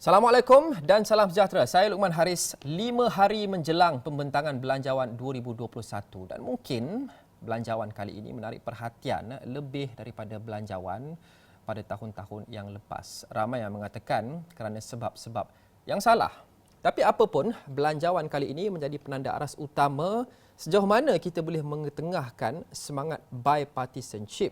Assalamualaikum dan salam sejahtera. Saya Luqman Haris. 5 hari menjelang pembentangan Belanjawan 2021 dan mungkin Belanjawan kali ini menarik perhatian lebih daripada Belanjawan pada tahun-tahun yang lepas. Ramai yang mengatakan kerana sebab-sebab yang salah. Tapi apapun, Belanjawan kali ini menjadi penanda aras utama sejauh mana kita boleh mengetengahkan semangat bipartisanship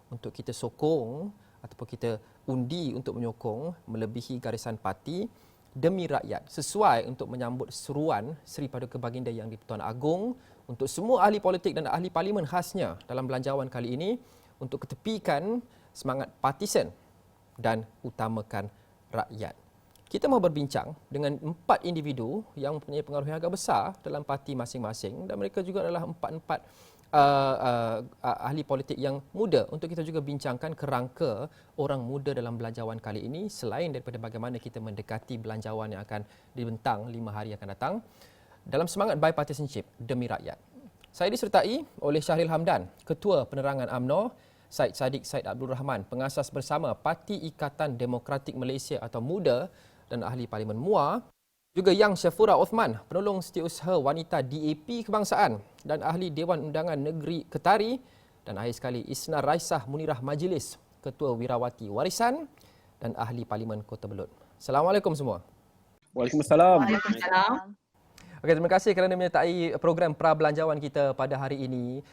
untuk kita sokong ataupun kita undi untuk menyokong melebihi garisan parti demi rakyat sesuai untuk menyambut seruan Seri Paduka Baginda Yang di-Pertuan Agong untuk semua ahli politik dan ahli parlimen khasnya dalam Belanjawan kali ini untuk ketepikan semangat partisan dan utamakan rakyat. Kita mahu berbincang dengan 4 individu yang mempunyai pengaruh yang agak besar dalam parti masing-masing dan mereka juga adalah empat ahli politik yang muda untuk kita juga bincangkan kerangka orang muda dalam Belanjawan kali ini selain daripada bagaimana kita mendekati Belanjawan yang akan dibentang 5 hari akan datang dalam semangat bipartisanship demi rakyat. Saya disertai oleh Syahril Hamdan, Ketua Penerangan UMNO, Syed Saddiq Syed Abdul Rahman, pengasas bersama Parti Ikatan Demokratik Malaysia atau MUDA dan ahli Parlimen MUA, juga Yang Syafura Othman, penolong setiausaha wanita DAP Kebangsaan dan ahli Dewan Undangan Negeri Ketari, dan akhir sekali Isna Raisah Munirah Majlis, Ketua Wirawati Warisan dan ahli Parlimen Kota Belud. Assalamualaikum semua. Waalaikumsalam. Waalaikumsalam. Okey, terima kasih kerana menyertai program pra-belanjawan kita pada hari ini.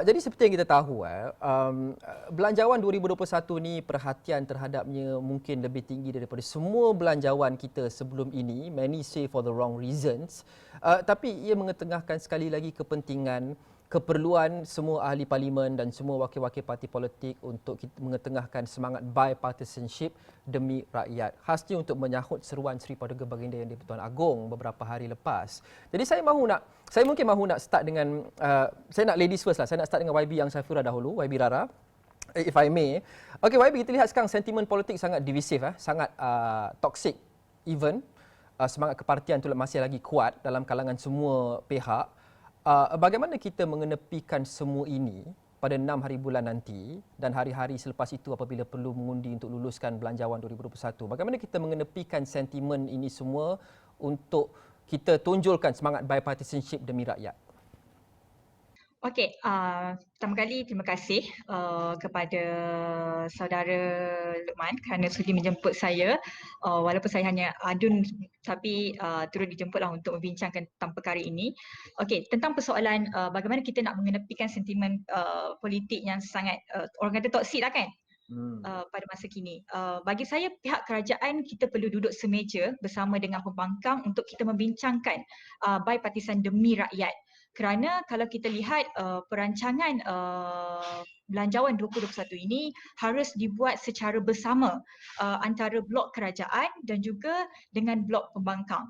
Jadi seperti yang kita tahu, Belanjawan 2021 ni perhatian terhadapnya mungkin lebih tinggi daripada semua belanjawan kita sebelum ini. Many say for the wrong reasons. Tapi ia mengetengahkan sekali lagi kepentingan, keperluan semua ahli parlimen dan semua wakil-wakil parti politik untuk kita mengetengahkan semangat bipartisanship demi rakyat. Khasnya untuk menyahut seruan Seri Paduka Baginda Yang di-Pertuan Agong beberapa hari lepas. Jadi saya mungkin mahu nak start dengan saya nak ladies first lah. Saya nak start dengan YB Yang Syafura dahulu, YB Rara, if I may. Okey, YB, kita lihat sekarang sentimen politik sangat divisif, sangat toxic even. Semangat kepartian itu masih lagi kuat dalam kalangan semua pihak. Bagaimana kita mengenepikan semua ini pada 6 hari bulan nanti dan hari-hari selepas itu apabila perlu mengundi untuk luluskan Belanjawan 2021? Bagaimana kita mengenepikan sentimen ini semua untuk kita tonjolkan semangat bipartisanship demi rakyat? Okey, pertama kali terima kasih kepada saudara Luqman kerana sudi menjemput saya. Walaupun saya hanya adun tapi turut dijemputlah untuk membincangkan tentang perkara ini. Okey, tentang persoalan bagaimana kita nak mengenepikan sentimen politik yang sangat orang kata toksik lah kan? Pada masa kini. Bagi saya pihak kerajaan kita perlu duduk semeja bersama dengan pembangkang untuk kita membincangkan bipartisan demi rakyat. Kerana kalau kita lihat perancangan Belanjawan 2021 ini harus dibuat secara bersama antara blok kerajaan dan juga dengan blok pembangkang.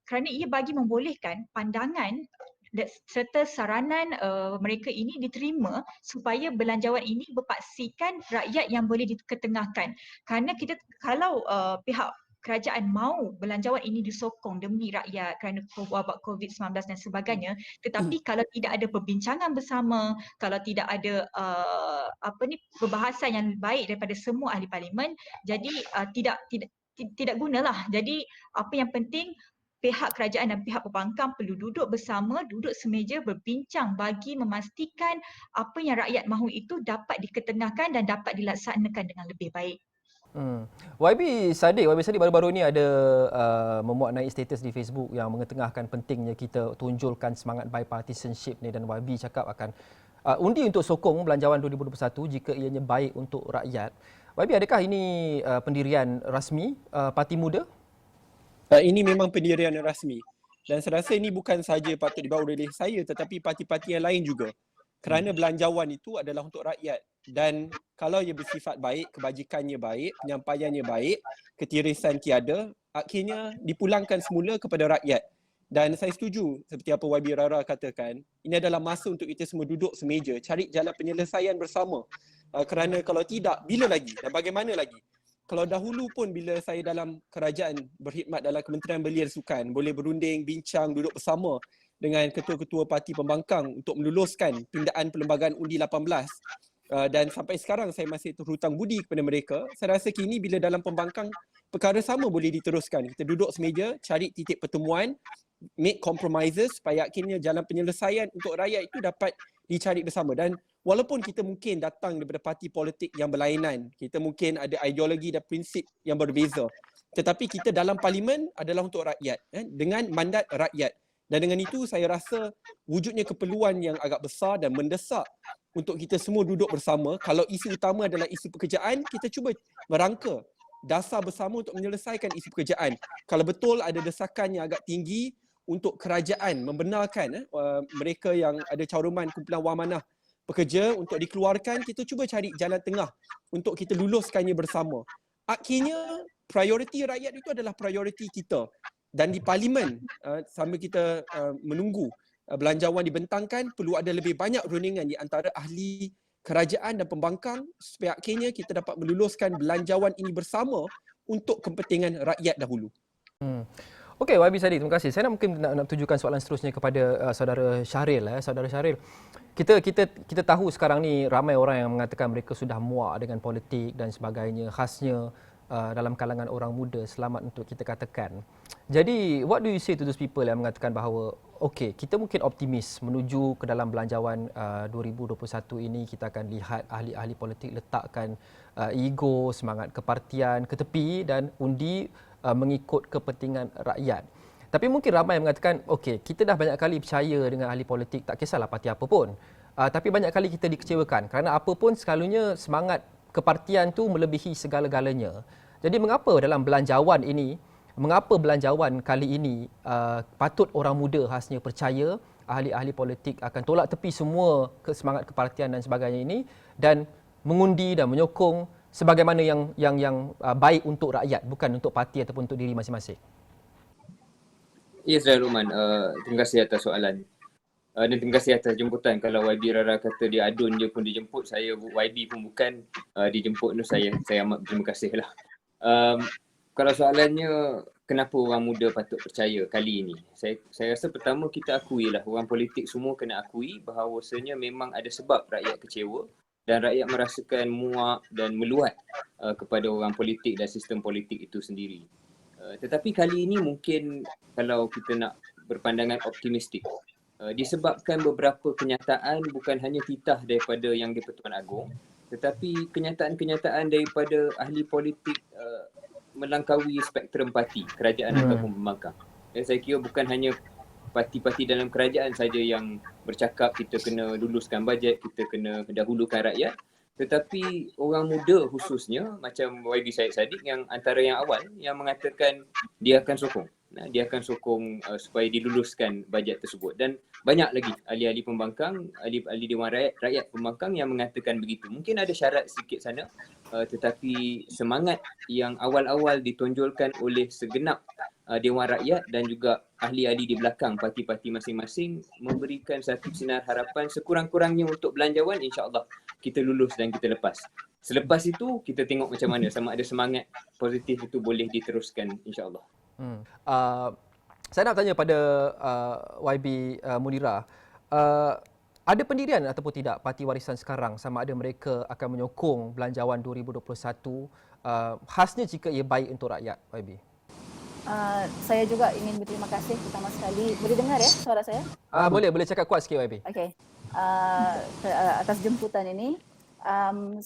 Kerana ia bagi membolehkan pandangan serta saranan mereka ini diterima supaya belanjawan ini berpaksikan rakyat yang boleh diketengahkan. Kerana kita kalau pihak kerajaan mahu belanjawan ini disokong demi rakyat kerana wabak COVID-19 dan sebagainya, tetapi kalau tidak ada perbincangan bersama, kalau tidak ada perbahasan yang baik daripada semua ahli parlimen, jadi tidak gunalah. Jadi apa yang penting pihak kerajaan dan pihak pembangkang perlu duduk bersama, duduk semeja berbincang bagi memastikan apa yang rakyat mahu itu dapat diketengahkan dan dapat dilaksanakan dengan lebih baik. YB Saddiq baru-baru ni ada memuat naik status di Facebook yang mengetengahkan pentingnya kita tunjulkan semangat bipartisanship ni, dan YB cakap akan undi untuk sokong Belanjawan 2021 jika ianya baik untuk rakyat. YB, adakah ini pendirian rasmi Parti Muda? Ini memang pendirian rasmi dan saya rasa ini bukan sahaja patut dibawa oleh saya tetapi parti-parti yang lain juga. Kerana belanjawan itu adalah untuk rakyat dan kalau ia bersifat baik, kebajikannya baik, penyampaiannya baik, ketirisan tiada, akhirnya dipulangkan semula kepada rakyat. Dan saya setuju seperti apa YB Rara katakan, ini adalah masa untuk kita semua duduk semeja, cari jalan penyelesaian bersama. Kerana kalau tidak, bila lagi dan bagaimana lagi? Kalau dahulu pun bila saya dalam kerajaan berkhidmat dalam Kementerian Belia dan Sukan, boleh berunding, bincang, duduk bersama dengan ketua-ketua parti pembangkang untuk meluluskan pindaan perlembagaan undi 18. dan sampai sekarang saya masih berhutang budi kepada mereka. Saya rasa kini bila dalam pembangkang perkara sama boleh diteruskan. Kita duduk semeja, cari titik pertemuan, make compromises supaya akhirnya jalan penyelesaian untuk rakyat itu dapat dicari bersama. Dan walaupun kita mungkin datang daripada parti politik yang berlainan, kita mungkin ada ideologi dan prinsip yang berbeza, tetapi kita dalam parlimen adalah untuk rakyat, dengan mandat rakyat. Dan dengan itu saya rasa wujudnya keperluan yang agak besar dan mendesak untuk kita semua duduk bersama. Kalau isu utama adalah isu pekerjaan, kita cuba merangka dasar bersama untuk menyelesaikan isu pekerjaan. Kalau betul ada desakan yang agak tinggi untuk kerajaan membenarkan mereka yang ada caruman kumpulan wang manah pekerja untuk dikeluarkan, kita cuba cari jalan tengah untuk kita luluskannya bersama. Akhirnya prioriti rakyat itu adalah prioriti kita. Dan di parlimen sambil kita menunggu belanjawan dibentangkan, perlu ada lebih banyak rundingan di antara ahli kerajaan dan pembangkang supaya akhirnya kita dapat meluluskan belanjawan ini bersama untuk kepentingan rakyat dahulu. Okey, YB Sadiq, terima kasih. Saya nak tujukan soalan seterusnya kepada saudara Syahril. Saudara Syahril, kita tahu sekarang ni ramai orang yang mengatakan mereka sudah muak dengan politik dan sebagainya, khasnya dalam kalangan orang muda, selamat untuk kita katakan. Jadi, what do you say to those people yang mengatakan bahawa okey, kita mungkin optimis menuju ke dalam belanjawan 2021 ini, kita akan lihat ahli-ahli politik letakkan ego, semangat kepartian ke tepi dan undi mengikut kepentingan rakyat. Tapi mungkin ramai yang mengatakan, okey, kita dah banyak kali percaya dengan ahli politik, tak kisahlah parti apa pun. Tapi banyak kali kita dikecewakan kerana apa pun selalunya semangat kepartian tu melebihi segala-galanya. Jadi mengapa dalam belanjawan ini, mengapa belanjawan kali ini patut orang muda khasnya percaya ahli-ahli politik akan tolak tepi semua semangat kepartian dan sebagainya ini dan mengundi dan menyokong sebagaimana yang baik untuk rakyat, bukan untuk parti ataupun untuk diri masing-masing. Ya, Saudara Luqman, terima kasih atas soalan. Dan terima kasih atas jemputan. Kalau YB Rara kata dia adun je pun dijemput, saya YB pun bukan dijemput tu, saya amat berterima kasih lah. Kalau soalannya kenapa orang muda patut percaya kali ini, saya rasa pertama kita akui lah, orang politik semua kena akui bahawasanya memang ada sebab rakyat kecewa dan rakyat merasakan muak dan meluat kepada orang politik dan sistem politik itu sendiri. Tetapi kali ini mungkin kalau kita nak berpandangan optimistik, disebabkan beberapa kenyataan bukan hanya titah daripada Yang di-Pertuan Agong, tetapi kenyataan-kenyataan daripada ahli politik melangkaui spektrum parti, kerajaan ataupun pembangkang. Saya kira bukan hanya parti-parti dalam kerajaan saja yang bercakap kita kena luluskan bajet, kita kena dahulukan rakyat, tetapi orang muda khususnya macam YB Syed Saddiq yang antara yang awal yang mengatakan dia akan sokong. Dia akan sokong supaya diluluskan bajet tersebut. Dan banyak lagi ahli-ahli pembangkang, ahli Dewan Rakyat Pembangkang yang mengatakan begitu. Mungkin ada syarat sikit sana, tetapi semangat yang awal-awal ditonjolkan oleh segenap Dewan Rakyat dan juga ahli-ahli di belakang parti-parti masing-masing memberikan satu sinar harapan sekurang-kurangnya untuk belanjawan, insya-Allah kita lulus dan kita lepas. Selepas itu kita tengok macam mana, sama ada semangat positif itu boleh diteruskan, insya-Allah. Saya nak tanya pada YB Munirah, ada pendirian ataupun tidak Parti Warisan sekarang, sama ada mereka akan menyokong belanjawan 2021 khasnya jika ia baik untuk rakyat, YB? Saya juga ingin berterima kasih pertama sekali. Boleh dengar ya suara saya? Boleh cakap kuat sikit, YB. Okey. Atas jemputan ini,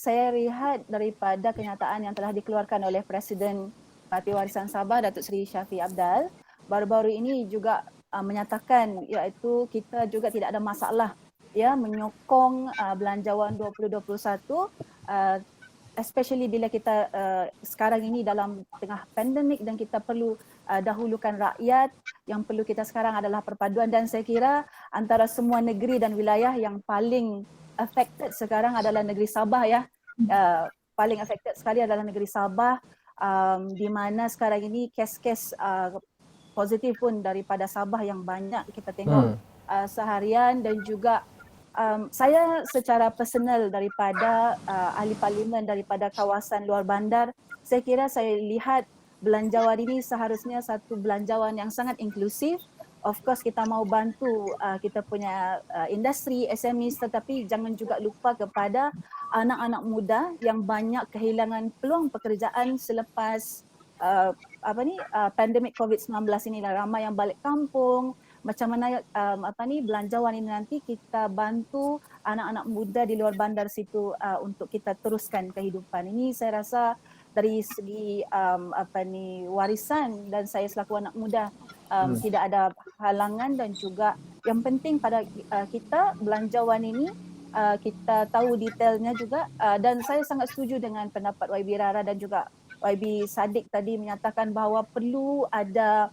saya lihat daripada kenyataan yang telah dikeluarkan oleh Presiden Parti Warisan Sabah, Datuk Seri Shafie Apdal, baru-baru ini juga menyatakan iaitu kita juga tidak ada masalah ya menyokong belanjawan 2021, especially bila kita sekarang ini dalam tengah pandemik dan kita perlu dahulukan rakyat. Yang perlu kita sekarang adalah perpaduan, dan saya kira antara semua negeri dan wilayah yang paling affected sekarang adalah negeri Sabah ya. Paling affected sekali adalah negeri Sabah, di mana sekarang ini kes-kes positif pun daripada Sabah yang banyak kita tengok seharian. Dan juga saya secara personal daripada ahli parlimen daripada kawasan luar bandar, saya kira saya lihat belanjawan ini seharusnya satu belanjawan yang sangat inklusif of course kita mau bantu kita punya industri SMEs, tetapi jangan juga lupa kepada anak-anak muda yang banyak kehilangan peluang pekerjaan selepas pandemik COVID-19 ini. Ramai yang balik kampung. Macam mana belanjawan ini nanti kita bantu anak-anak muda di luar bandar situ untuk kita teruskan kehidupan ini. Saya rasa dari segi warisan, dan saya selaku anak muda tidak ada halangan, dan juga yang penting pada kita belanjawan ini kita tahu detailnya juga, dan saya sangat setuju dengan pendapat YB Rara dan juga YB Saddiq tadi menyatakan bahawa perlu ada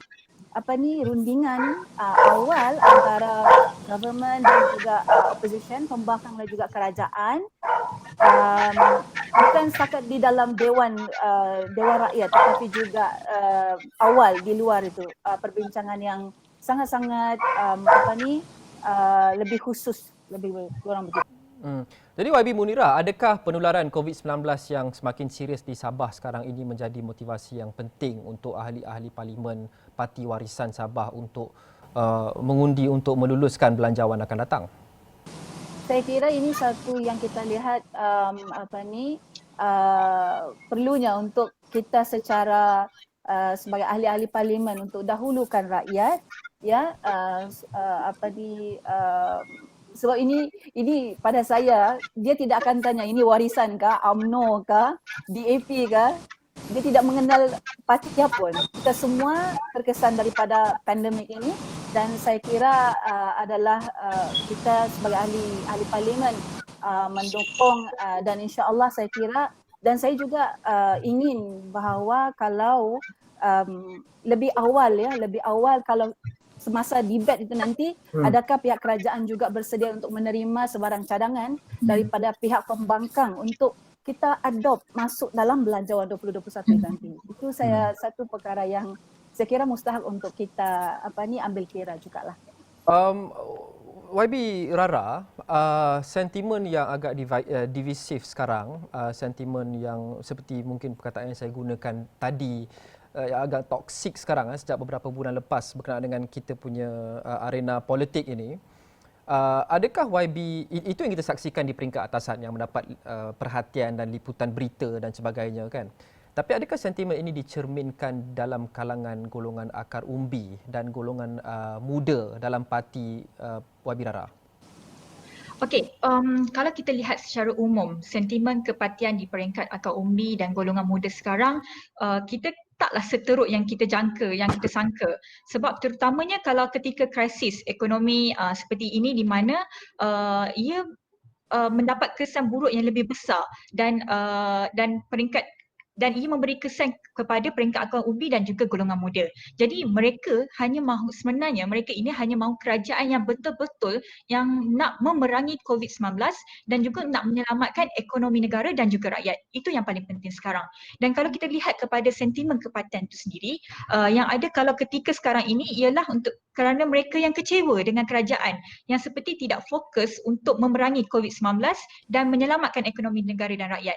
rundingan awal antara government dan juga opposition, pembangkang dan juga kerajaan, bukan setakat di dalam Dewan Rakyat, tetapi juga awal di luar itu, perbincangan yang sangat-sangat lebih khusus, lebih kurang begitu. Jadi YB Munirah, adakah penularan COVID-19 yang semakin serius di Sabah sekarang ini menjadi motivasi yang penting untuk ahli-ahli parlimen Parti Warisan Sabah untuk mengundi untuk meluluskan belanjawan akan datang? Saya kira ini satu yang kita lihat perlunya untuk kita secara sebagai ahli-ahli parlimen untuk dahulukan rakyat, ya, sebab ini pada saya dia tidak akan tanya ini warisan kah, UMNO kah, DAP kah. Dia tidak mengenal parti pun. Kita semua terkesan daripada pandemik ini, dan saya kira adalah kita sebagai ahli parlimen mendukung, dan insya-Allah saya kira, dan saya juga ingin bahawa kalau lebih awal kalau semasa debat itu nanti, adakah pihak kerajaan juga bersedia untuk menerima sebarang cadangan daripada pihak pembangkang untuk kita adopt masuk dalam belanjawan 2021 nanti. Itu saya satu perkara yang saya kira mustahil untuk kita ambil kira jugalah. YB Rara, sentimen yang agak divisif sekarang, sentimen yang seperti mungkin perkataan yang saya gunakan tadi, yang agak toksik sekarang sejak beberapa bulan lepas berkenaan dengan kita punya arena politik ini. Adakah YB, itu yang kita saksikan di peringkat atasan yang mendapat perhatian dan liputan berita dan sebagainya kan. Tapi adakah sentimen ini dicerminkan dalam kalangan golongan akar umbi dan golongan muda dalam parti YB Rara? Okey, kalau kita lihat secara umum, sentimen kepatian di peringkat akar umbi dan golongan muda sekarang, kita taklah seteruk yang kita jangka, yang kita sangka. Sebab terutamanya kalau ketika krisis ekonomi seperti ini, di mana ia mendapat kesan buruk yang lebih besar, dan peringkat, dan ia memberi kesan kepada peringkat akar umbi dan juga golongan muda. Jadi mereka hanya mahu, sebenarnya mereka ini hanya mahu kerajaan yang betul-betul yang nak memerangi COVID-19 dan juga nak menyelamatkan ekonomi negara dan juga rakyat. Itu yang paling penting sekarang. Dan kalau kita lihat kepada sentimen kepatian itu sendiri, yang ada kalau ketika sekarang ini ialah untuk kerana mereka yang kecewa dengan kerajaan yang seperti tidak fokus untuk memerangi COVID-19 dan menyelamatkan ekonomi negara dan rakyat.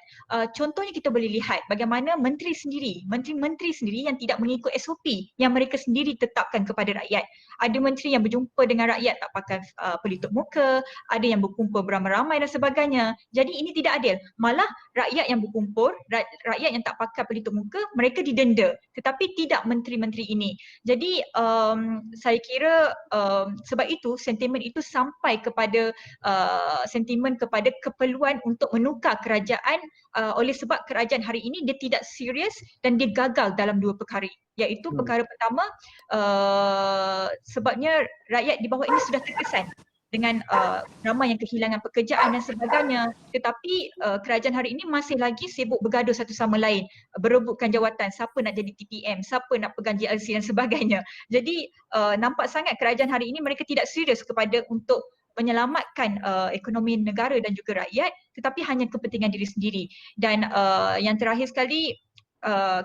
Contohnya kita boleh lihat bagaimana menteri sendiri yang tidak mengikut SOP yang mereka sendiri tetapkan kepada rakyat. Ada menteri yang berjumpa dengan rakyat tak pakai pelitup muka, ada yang berkumpul beramai-ramai dan sebagainya. Jadi ini tidak adil. Malah rakyat yang berkumpul, rakyat yang tak pakai pelitup muka, mereka didenda. Tetapi tidak menteri-menteri ini. Jadi saya kira sebab itu sentimen itu sampai kepada sentimen kepada keperluan untuk menukar kerajaan, oleh sebab kerajaan hari ini dia tidak serius dan dia gagal dalam dua perkara, iaitu perkara pertama, sebabnya rakyat di bawah ini sudah terkesan dengan ramai yang kehilangan pekerjaan dan sebagainya, tetapi kerajaan hari ini masih lagi sibuk bergaduh satu sama lain, berebutkan jawatan, siapa nak jadi TPM, siapa nak pegang GLC dan sebagainya. Jadi nampak sangat kerajaan hari ini mereka tidak serius kepada untuk menyelamatkan ekonomi negara dan juga rakyat, tetapi hanya kepentingan diri sendiri. Dan yang terakhir sekali,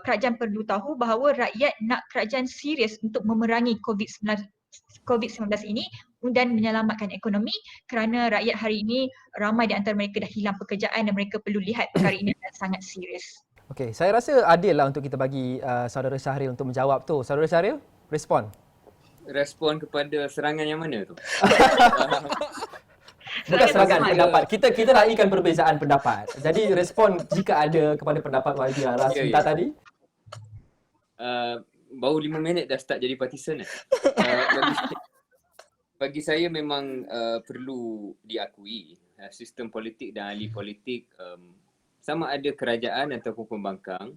kerajaan perlu tahu bahawa rakyat nak kerajaan serius untuk memerangi COVID-19 ini dan menyelamatkan ekonomi, kerana rakyat hari ini ramai di antara mereka dah hilang pekerjaan dan mereka perlu lihat perkara ini sangat serius. Okey, saya rasa adil lah untuk kita bagi saudara Syahril untuk menjawab tu. Saudara Syahril, respon. Respon kepada serangan yang mana tu? Bukan serangan Smart. pendapat. Kita raikan perbezaan pendapat. Jadi respon jika ada kepada pendapat YB Rara Ya, sebentar ya. tadi. Baru 5 minit dah start jadi partisan. Bagi saya memang perlu diakui sistem politik dan ahli politik sama ada kerajaan ataupun pembangkang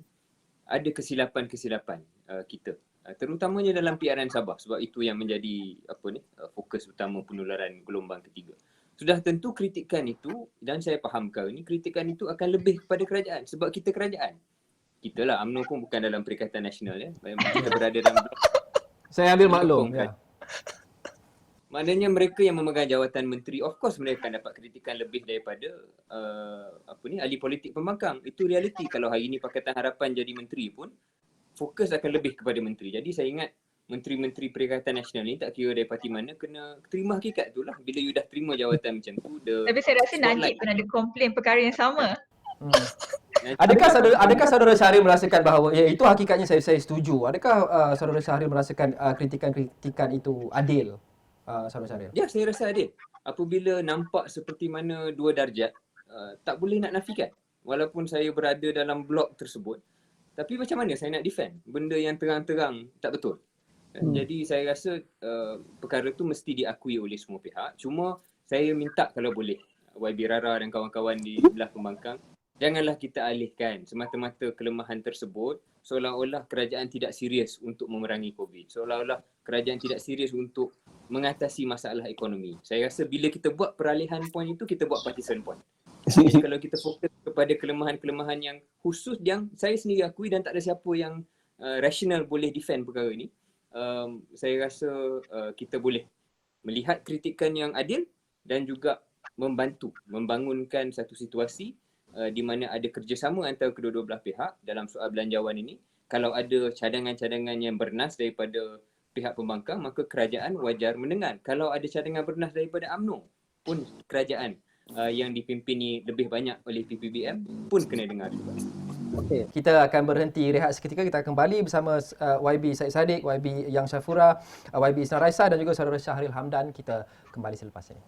ada kesilapan-kesilapan kita. Terutamanya dalam PRN Sabah sebab itu yang menjadi fokus utama penularan gelombang ketiga. Sudah tentu kritikan itu dan saya faham kau ni kritikan itu akan lebih kepada kerajaan sebab kita kerajaan. Kita lah UMNO pun bukan dalam Perikatan Nasional ya. Kita berada dalam blok. Saya ambil maklum. Mendukung Ya. Maknanya mereka yang memegang jawatan menteri, of course mereka akan dapat kritikan lebih daripada ahli politik pembangkang. Itu realiti. Kalau hari ini Pakatan Harapan jadi menteri pun fokus akan lebih kepada menteri. Jadi saya ingat menteri-menteri Perikatan Nasional ni tak kira dari parti mana kena terima hakikat tu lah. Bila you dah terima jawatan macam tu, Tapi saya rasa Najib pun ada komplain perkara yang sama. Adakah saudara Syahril merasakan bahawa itu hakikatnya saya setuju. Adakah saudara Syahril merasakan kritikan-kritikan itu adil? Saudara Syahril. Ya, saya rasa adil. Apabila nampak seperti mana dua darjat, tak boleh nak nafikan. Walaupun saya berada dalam blok tersebut, tapi macam mana saya nak defend benda yang terang-terang tak betul. Jadi saya rasa perkara tu mesti diakui oleh semua pihak. Cuma saya minta kalau boleh YB Rara dan kawan-kawan di belah pembangkang, janganlah kita alihkan semata-mata kelemahan tersebut seolah-olah kerajaan tidak serius untuk memerangi COVID. Seolah-olah kerajaan tidak serius untuk mengatasi masalah ekonomi. Saya rasa bila kita buat peralihan point itu, kita buat partisan point. Jadi kalau kita fokus kepada kelemahan-kelemahan yang khusus yang saya sendiri akui dan tak ada siapa yang rasional boleh defend perkara ini, saya rasa kita boleh melihat kritikan yang adil dan juga membantu membangunkan satu situasi di mana ada kerjasama antara kedua-dua belah pihak dalam soal belanjawan ini. Kalau ada cadangan-cadangan yang bernas daripada pihak pembangkang, maka kerajaan wajar mendengar. Kalau ada cadangan bernas daripada UMNO pun kerajaan yang dipimpini lebih banyak oleh PPBM pun kena dengar juga. Okay. Kita akan berhenti rehat seketika. Kita akan kembali bersama YB Syed Saddiq, YB Yang Syafura, YB Isna Raisa dan juga saudara Syahril Hamdan. Kita kembali selepas ini.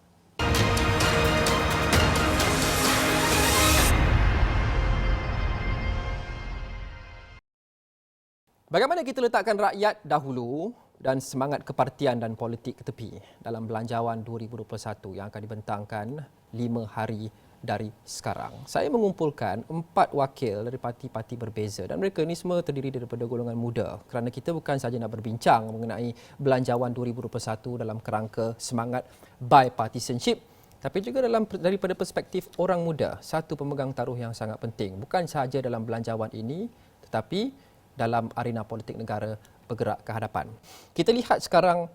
Bagaimana kita letakkan rakyat dahulu dan semangat kepartian dan politik ke tepi dalam Belanjawan 2021 yang akan dibentangkan 5 hari dari sekarang. Saya mengumpulkan 4 wakil dari parti-parti berbeza dan mereka ini semua terdiri daripada golongan muda kerana kita bukan sahaja nak berbincang mengenai Belanjawan 2021 dalam kerangka semangat bipartisanship, tapi juga daripada perspektif orang muda, satu pemegang taruh yang sangat penting bukan sahaja dalam Belanjawan ini tetapi dalam arena politik negara bergerak ke hadapan. Kita lihat sekarang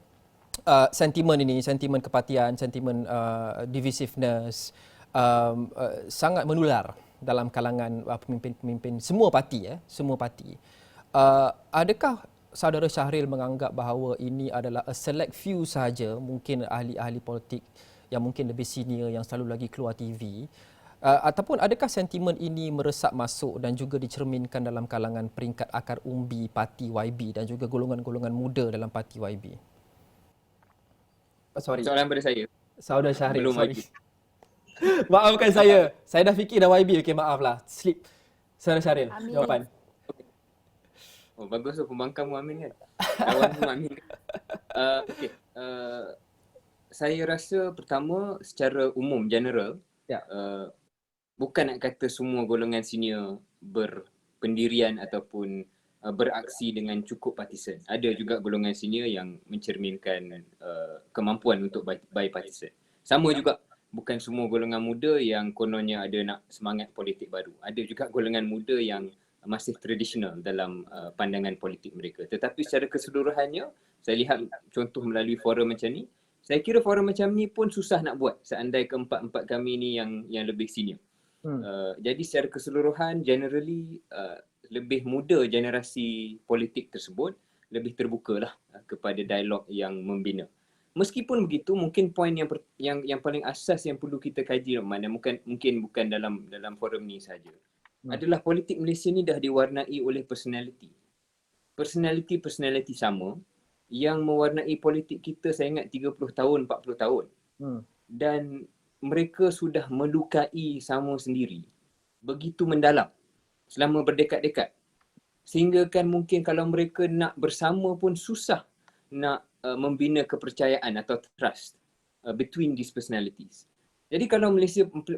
sentimen ini, sentimen kepartian, sentimen divisiveness sangat menular dalam kalangan pemimpin-pemimpin semua parti. Semua parti. Adakah saudara Syahril menganggap bahawa ini adalah a select few sahaja, mungkin ahli-ahli politik yang mungkin lebih senior yang selalu lagi keluar TV, ataupun adakah sentimen ini meresap masuk dan juga dicerminkan dalam kalangan peringkat akar umbi parti YB dan juga golongan-golongan muda dalam parti YB? Sorry. Soalan pada saya. Saudara Syahril, Belum sorry. YB. Maafkan saya. Saya dah fikir dah YB. Okey, maaflah. Slip. Saudara Syahril, Amin. jawapan. Oh, bagus tu pembangkang Muamin kan. Kawan Muamin kan. Okey. Saya rasa pertama secara umum, general, bukan nak kata semua golongan senior berpendirian ataupun beraksi dengan cukup partisan. Ada juga golongan senior yang mencerminkan kemampuan untuk bipartisan. Sama juga, bukan semua golongan muda yang kononnya ada nak semangat politik baru. Ada juga golongan muda yang masih tradisional dalam pandangan politik mereka. Tetapi secara keseluruhannya, saya lihat contoh melalui forum macam ni, saya kira forum macam ni pun susah nak buat seandai keempat-empat kami ni yang lebih senior. Jadi secara keseluruhan, generally lebih muda generasi politik tersebut lebih terbukalah kepada dialog yang membina. Meskipun begitu, mungkin poin yang paling asas yang perlu kita kaji, mungkin bukan dalam forum ni saja, adalah politik Malaysia ni dah diwarnai oleh personality sama yang mewarnai politik kita, saya ingat 30 tahun, 40 tahun. Dan mereka sudah melukai sama sendiri begitu mendalam selama berdekad-dekad. Sehingga kan mungkin kalau mereka nak bersama pun susah nak membina kepercayaan atau trust between these personalities. Jadi kalau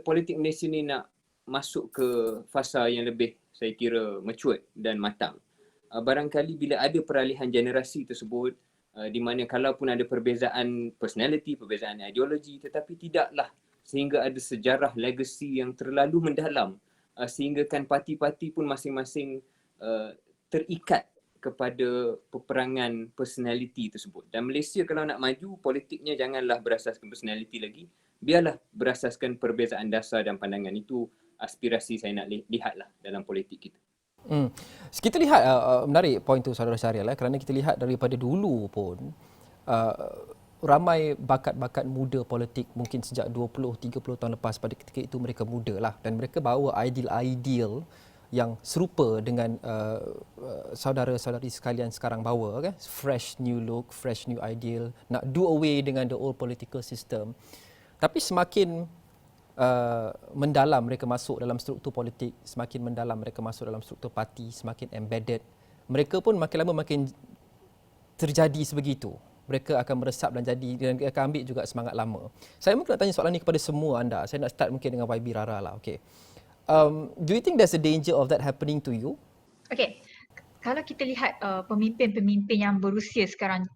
politik Malaysia ni nak masuk ke fasa yang lebih, saya kira, mature dan matang, barangkali bila ada peralihan generasi tersebut, di mana kalaupun ada perbezaan personality, perbezaan ideologi, tetapi tidaklah sehingga ada sejarah legacy yang terlalu mendalam, sehingga kan parti-parti pun masing-masing terikat kepada peperangan personality tersebut. Dan Malaysia kalau nak maju, politiknya janganlah berasaskan personality lagi, biarlah berasaskan perbezaan dasar dan pandangan. Itu aspirasi saya nak lihatlah dalam politik kita. Kita lihat menarik poin tu saudara Syahrial, kerana kita lihat daripada dulu pun ramai bakat-bakat muda politik mungkin sejak 20-30 tahun lepas, pada ketika itu mereka muda lah, dan mereka bawa ideal-ideal yang serupa dengan saudara-saudari sekalian sekarang bawa, kan? Fresh new look, fresh new ideal, nak do away dengan the old political system. Tapi semakin mendalam mereka masuk dalam struktur politik, semakin mendalam mereka masuk dalam struktur parti, semakin embedded, mereka pun makin lama makin terjadi sebegitu. Mereka akan meresap dan akan ambil juga semangat lama. Saya mungkin nak tanya soalan ini kepada semua anda. Saya nak start mungkin dengan YB Rara lah. Okay. Do you think there's a danger of that happening to you? Okay, kalau kita lihat pemimpin-pemimpin yang berusia sekarang,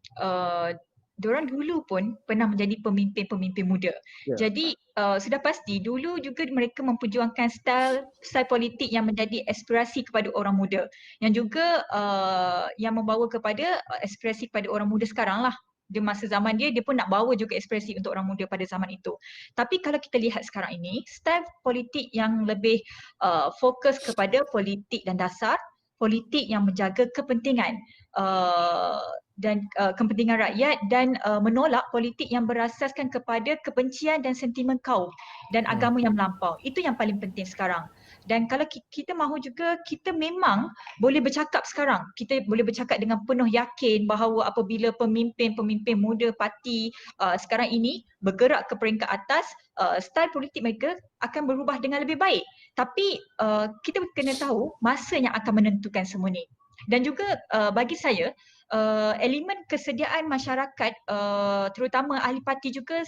diorang dulu pun pernah menjadi pemimpin-pemimpin muda. Jadi sudah pasti dulu juga mereka memperjuangkan style politik yang menjadi aspirasi kepada orang muda, yang juga yang membawa kepada aspirasi kepada orang muda sekarang lah. Di masa zaman dia pun nak bawa juga ekspresi untuk orang muda pada zaman itu. Tapi kalau kita lihat sekarang ini, style politik yang lebih fokus kepada politik dan dasar, politik yang menjaga kepentingan dan kepentingan rakyat, dan menolak politik yang berasaskan kepada kebencian dan sentimen kaum dan agama yang melampau. Itu yang paling penting sekarang. Dan kalau kita mahu juga, kita memang boleh bercakap sekarang. Kita boleh bercakap dengan penuh yakin bahawa apabila pemimpin-pemimpin muda parti sekarang ini bergerak ke peringkat atas, style politik mereka akan berubah dengan lebih baik. Tapi kita kena tahu masa yang akan menentukan semua ni. Dan juga bagi saya, elemen kesediaan masyarakat, terutama ahli parti juga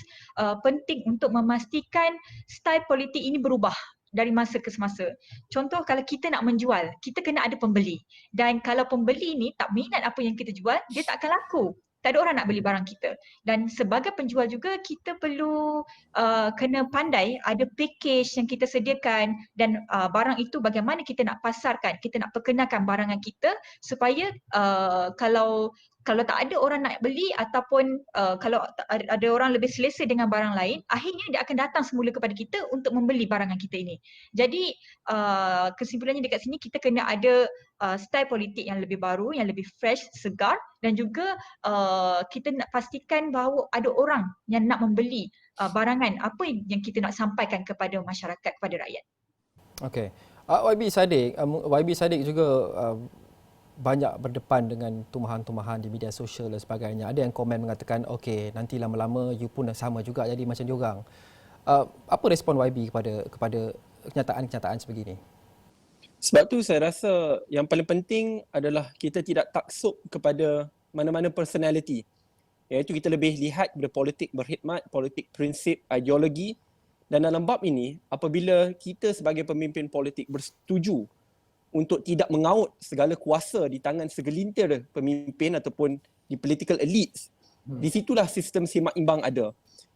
penting untuk memastikan style politik ini berubah dari masa ke semasa. Contoh, kalau kita nak menjual, kita kena ada pembeli. Dan kalau pembeli ni tak minat apa yang kita jual, dia tak akan laku. Tak ada orang nak beli barang kita. Dan sebagai penjual juga, kita perlu kena pandai ada package yang kita sediakan, dan barang itu bagaimana kita nak pasarkan, kita nak perkenalkan barangan kita supaya kalau tak ada orang nak beli, ataupun kalau ada orang lebih selesa dengan barang lain, akhirnya dia akan datang semula kepada kita untuk membeli barangan kita ini. Jadi kesimpulannya dekat sini, kita kena ada style politik yang lebih baru, yang lebih fresh, segar, dan juga kita nak pastikan bahawa ada orang yang nak membeli barangan apa yang kita nak sampaikan kepada masyarakat, kepada rakyat. Okay. YB Saddiq juga banyak berdepan dengan tumahan-tumahan di media sosial dan sebagainya. Ada yang komen mengatakan, okey, nanti lama-lama you pun sama juga jadi macam diorang. Apa respon YB kepada kenyataan-kenyataan sebegini? Sebab tu saya rasa yang paling penting adalah kita tidak taksub kepada mana-mana personality. Iaitu kita lebih lihat kepada politik berkhidmat, politik prinsip, ideologi. Dan dalam bab ini, apabila kita sebagai pemimpin politik bersetuju untuk tidak mengaut segala kuasa di tangan segelintir pemimpin ataupun di political elites, di situlah sistem simak imbang ada.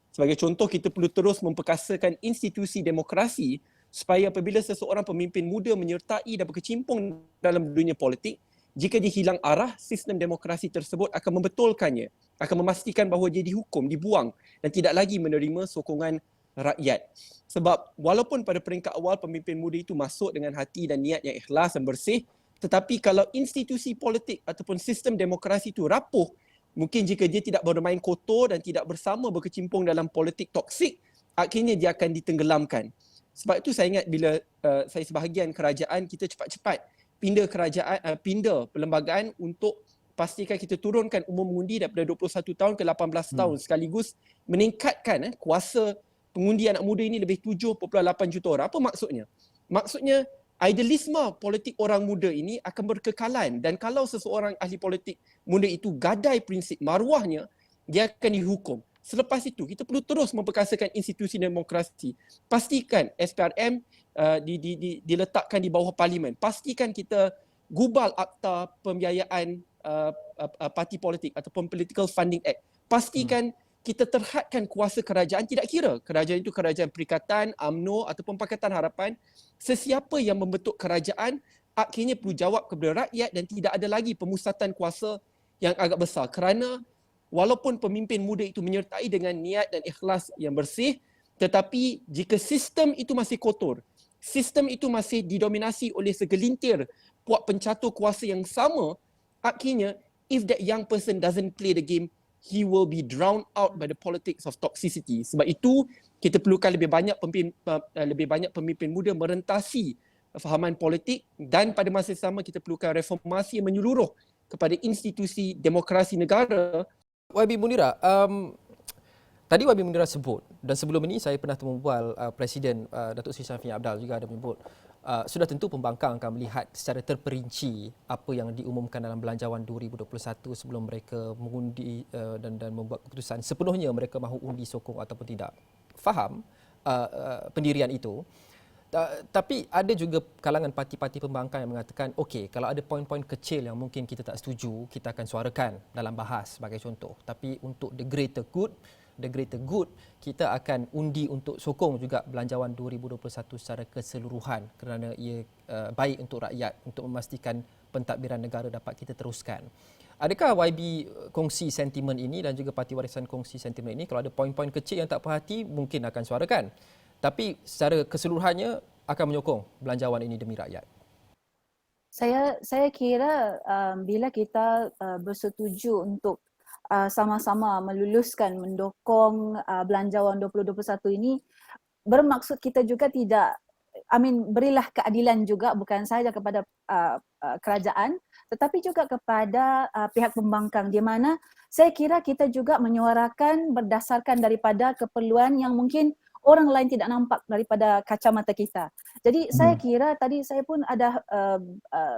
Sebagai contoh, kita perlu terus memperkasakan institusi demokrasi supaya apabila seseorang pemimpin muda menyertai dan berkecimpung dalam dunia politik, jika dia hilang arah, sistem demokrasi tersebut akan membetulkannya, akan memastikan bahawa dia dihukum, dibuang dan tidak lagi menerima sokongan rakyat. Sebab walaupun pada peringkat awal pemimpin muda itu masuk dengan hati dan niat yang ikhlas dan bersih, tetapi kalau institusi politik ataupun sistem demokrasi itu rapuh, mungkin jika dia tidak bermain kotor dan tidak bersama berkecimpung dalam politik toksik, akhirnya dia akan ditenggelamkan. Sebab itu saya ingat bila saya sebahagian kerajaan, kita cepat-cepat pindah perlembagaan untuk pastikan kita turunkan umur mengundi daripada 21 tahun ke 18 tahun sekaligus meningkatkan kuasa pengundi anak muda ini lebih 7.8 juta orang. Apa maksudnya? Maksudnya idealisme politik orang muda ini akan berkekalan, dan kalau seseorang ahli politik muda itu gadai prinsip maruahnya, dia akan dihukum. Selepas itu, kita perlu terus memperkasakan institusi demokrasi. Pastikan SPRM diletakkan di bawah parlimen. Pastikan kita gubal akta pembiayaan parti politik ataupun Political Funding Act. Pastikan kita terhadkan kuasa kerajaan, tidak kira kerajaan itu kerajaan perikatan, UMNO ataupun Pakatan Harapan. Sesiapa yang membentuk kerajaan akhirnya perlu jawab kepada rakyat dan tidak ada lagi pemusatan kuasa yang agak besar. Kerana walaupun pemimpin muda itu menyertai dengan niat dan ikhlas yang bersih, tetapi jika sistem itu masih kotor, sistem itu masih didominasi oleh segelintir puak pencatur kuasa yang sama, akhirnya if that young person doesn't play the game, he will be drowned out by the politics of toxicity. Sebab itu kita perlukan lebih banyak pemimpin muda merentasi fahaman politik, dan pada masa yang sama kita perlukan reformasi yang menyeluruh kepada institusi demokrasi negara. YB Munirah, tadi YB Munirah sebut, dan sebelum ini saya pernah berbual Presiden Datuk Seri Syafiee Apdal juga ada menyebut, sudah tentu pembangkang akan melihat secara terperinci apa yang diumumkan dalam Belanjawan 2021 sebelum mereka mengundi dan membuat keputusan sepenuhnya mereka mahu undi sokong ataupun tidak. Faham pendirian itu. Tapi ada juga kalangan parti-parti pembangkang yang mengatakan, okey, kalau ada poin-poin kecil yang mungkin kita tak setuju, kita akan suarakan dalam bahas sebagai contoh. Tapi untuk the greater good, kita akan undi untuk sokong juga Belanjawan 2021 secara keseluruhan kerana ia baik untuk rakyat, untuk memastikan pentadbiran negara dapat kita teruskan. Adakah YB kongsi sentimen ini dan juga Parti Warisan kongsi sentimen ini? Kalau ada poin-poin kecil yang tak puas hati, mungkin akan suarakan. Tapi secara keseluruhannya akan menyokong belanjawan ini demi rakyat. Saya kira bila kita bersetuju untuk sama-sama meluluskan, mendukung Belanjawan 2021 ini, bermaksud kita juga tidak, berilah keadilan juga bukan sahaja kepada kerajaan tetapi juga kepada pihak pembangkang, di mana saya kira kita juga menyuarakan berdasarkan daripada keperluan yang mungkin orang lain tidak nampak daripada kacamata kita. Jadi saya kira tadi saya pun ada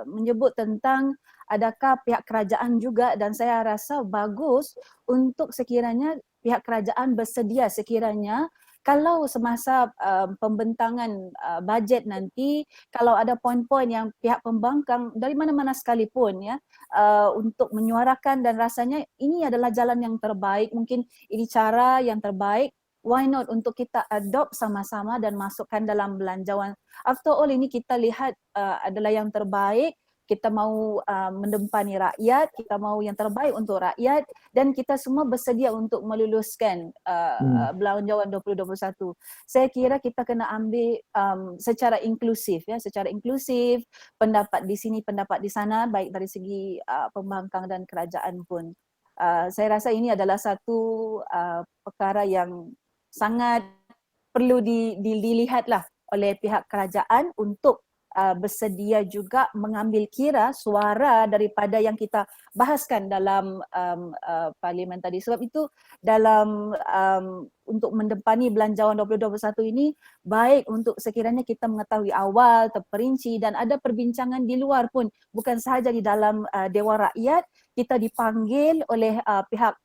menyebut tentang adakah pihak kerajaan juga, dan saya rasa bagus untuk sekiranya pihak kerajaan bersedia sekiranya kalau semasa pembentangan bajet nanti, kalau ada poin-poin yang pihak pembangkang dari mana-mana sekalipun ya untuk menyuarakan dan rasanya ini adalah jalan yang terbaik, mungkin ini cara yang terbaik, why not untuk kita adopt sama-sama dan masukkan dalam belanjawan. After all ini kita lihat adalah yang terbaik, kita mahu mendempani rakyat, kita mahu yang terbaik untuk rakyat dan kita semua bersedia untuk meluluskan Belanjawan 2021. Saya kira kita kena ambil secara inklusif ya, secara inklusif, pendapat di sini, pendapat di sana, baik dari segi pembangkang dan kerajaan pun. Saya rasa ini adalah satu perkara yang sangat perlu dilihatlah oleh pihak kerajaan untuk bersedia juga mengambil kira suara daripada yang kita bahaskan dalam parlimen tadi. Sebab itu dalam untuk mendempani Belanjawan 2021 ini baik untuk sekiranya kita mengetahui awal, terperinci dan ada perbincangan di luar pun, bukan sahaja di dalam Dewan Rakyat, kita dipanggil oleh pihak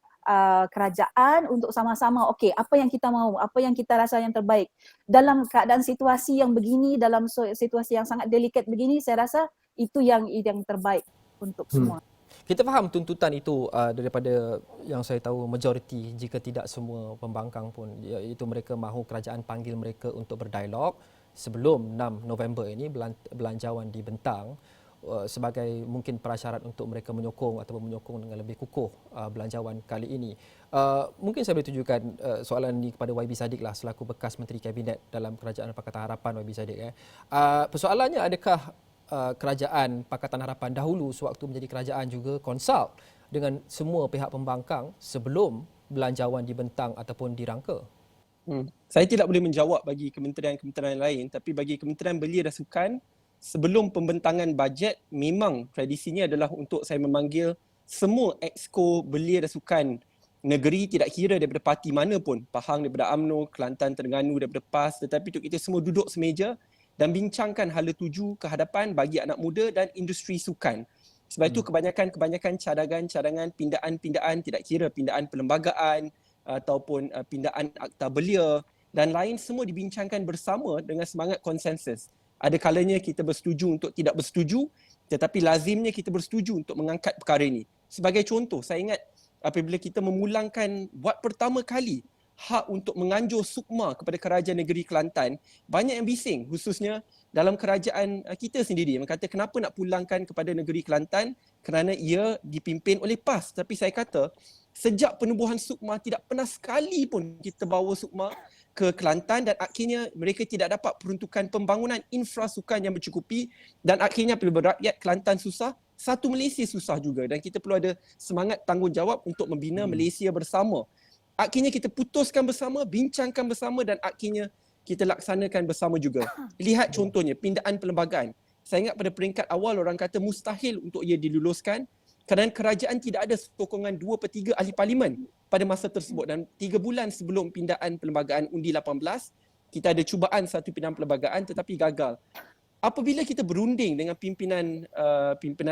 kerajaan untuk sama-sama okey apa yang kita mahu, apa yang kita rasa yang terbaik dalam keadaan situasi yang begini, dalam situasi yang sangat delikat begini. Saya rasa itu yang terbaik untuk semua. Kita faham tuntutan itu daripada yang saya tahu majoriti, jika tidak semua pembangkang pun, iaitu mereka mahu kerajaan panggil mereka untuk berdialog sebelum 6 November ini belanjawan dibentang sebagai mungkin prasyarat untuk mereka menyokong ataupun menyokong dengan lebih kukuh belanjawan kali ini. Mungkin saya boleh tunjukkan soalan ini kepada YB Saddiq lah selaku bekas Menteri Kabinet dalam Kerajaan Pakatan Harapan. YB Saddiq. Persoalannya, adakah Kerajaan Pakatan Harapan dahulu sewaktu menjadi kerajaan juga konsult dengan semua pihak pembangkang sebelum belanjawan dibentang ataupun dirangka? Saya tidak boleh menjawab bagi kementerian-kementerian lain, tapi bagi Kementerian Belia dan Sukan, sebelum pembentangan bajet memang tradisinya adalah untuk saya memanggil semua exco belia dan sukan negeri, tidak kira daripada parti mana pun, Pahang daripada UMNO, Kelantan Terengganu daripada PAS, tetapi untuk kita semua duduk semeja dan bincangkan hala tuju ke hadapan bagi anak muda dan industri sukan. Sebab itu kebanyakan cadangan pindaan tidak kira pindaan perlembagaan ataupun pindaan akta belia dan lain, semua dibincangkan bersama dengan semangat konsensus. Ada kalanya kita bersetuju untuk tidak bersetuju, tetapi lazimnya kita bersetuju untuk mengangkat perkara ini. Sebagai contoh, saya ingat apabila kita memulangkan buat pertama kali hak untuk menganjur sukma kepada kerajaan negeri Kelantan, banyak yang bising, khususnya dalam kerajaan kita sendiri, yang kata kenapa nak pulangkan kepada negeri Kelantan kerana ia dipimpin oleh PAS. Tapi saya kata sejak penubuhan sukma tidak pernah sekali pun kita bawa sukma ke Kelantan dan akhirnya mereka tidak dapat peruntukan pembangunan infrasukan yang bercukupi dan akhirnya apabila rakyat Kelantan susah, satu Malaysia susah juga dan kita perlu ada semangat tanggungjawab untuk membina Malaysia bersama. Akhirnya kita putuskan bersama, bincangkan bersama dan akhirnya kita laksanakan bersama juga. Lihat contohnya pindaan perlembagaan. Saya ingat pada peringkat awal orang kata mustahil untuk ia diluluskan kerana kerajaan tidak ada sokongan 2/3 ahli parlimen pada masa tersebut dan 3 bulan sebelum pindaan perlembagaan undi 18 kita ada cubaan satu pindaan perlembagaan tetapi gagal. Apabila kita berunding dengan pimpinan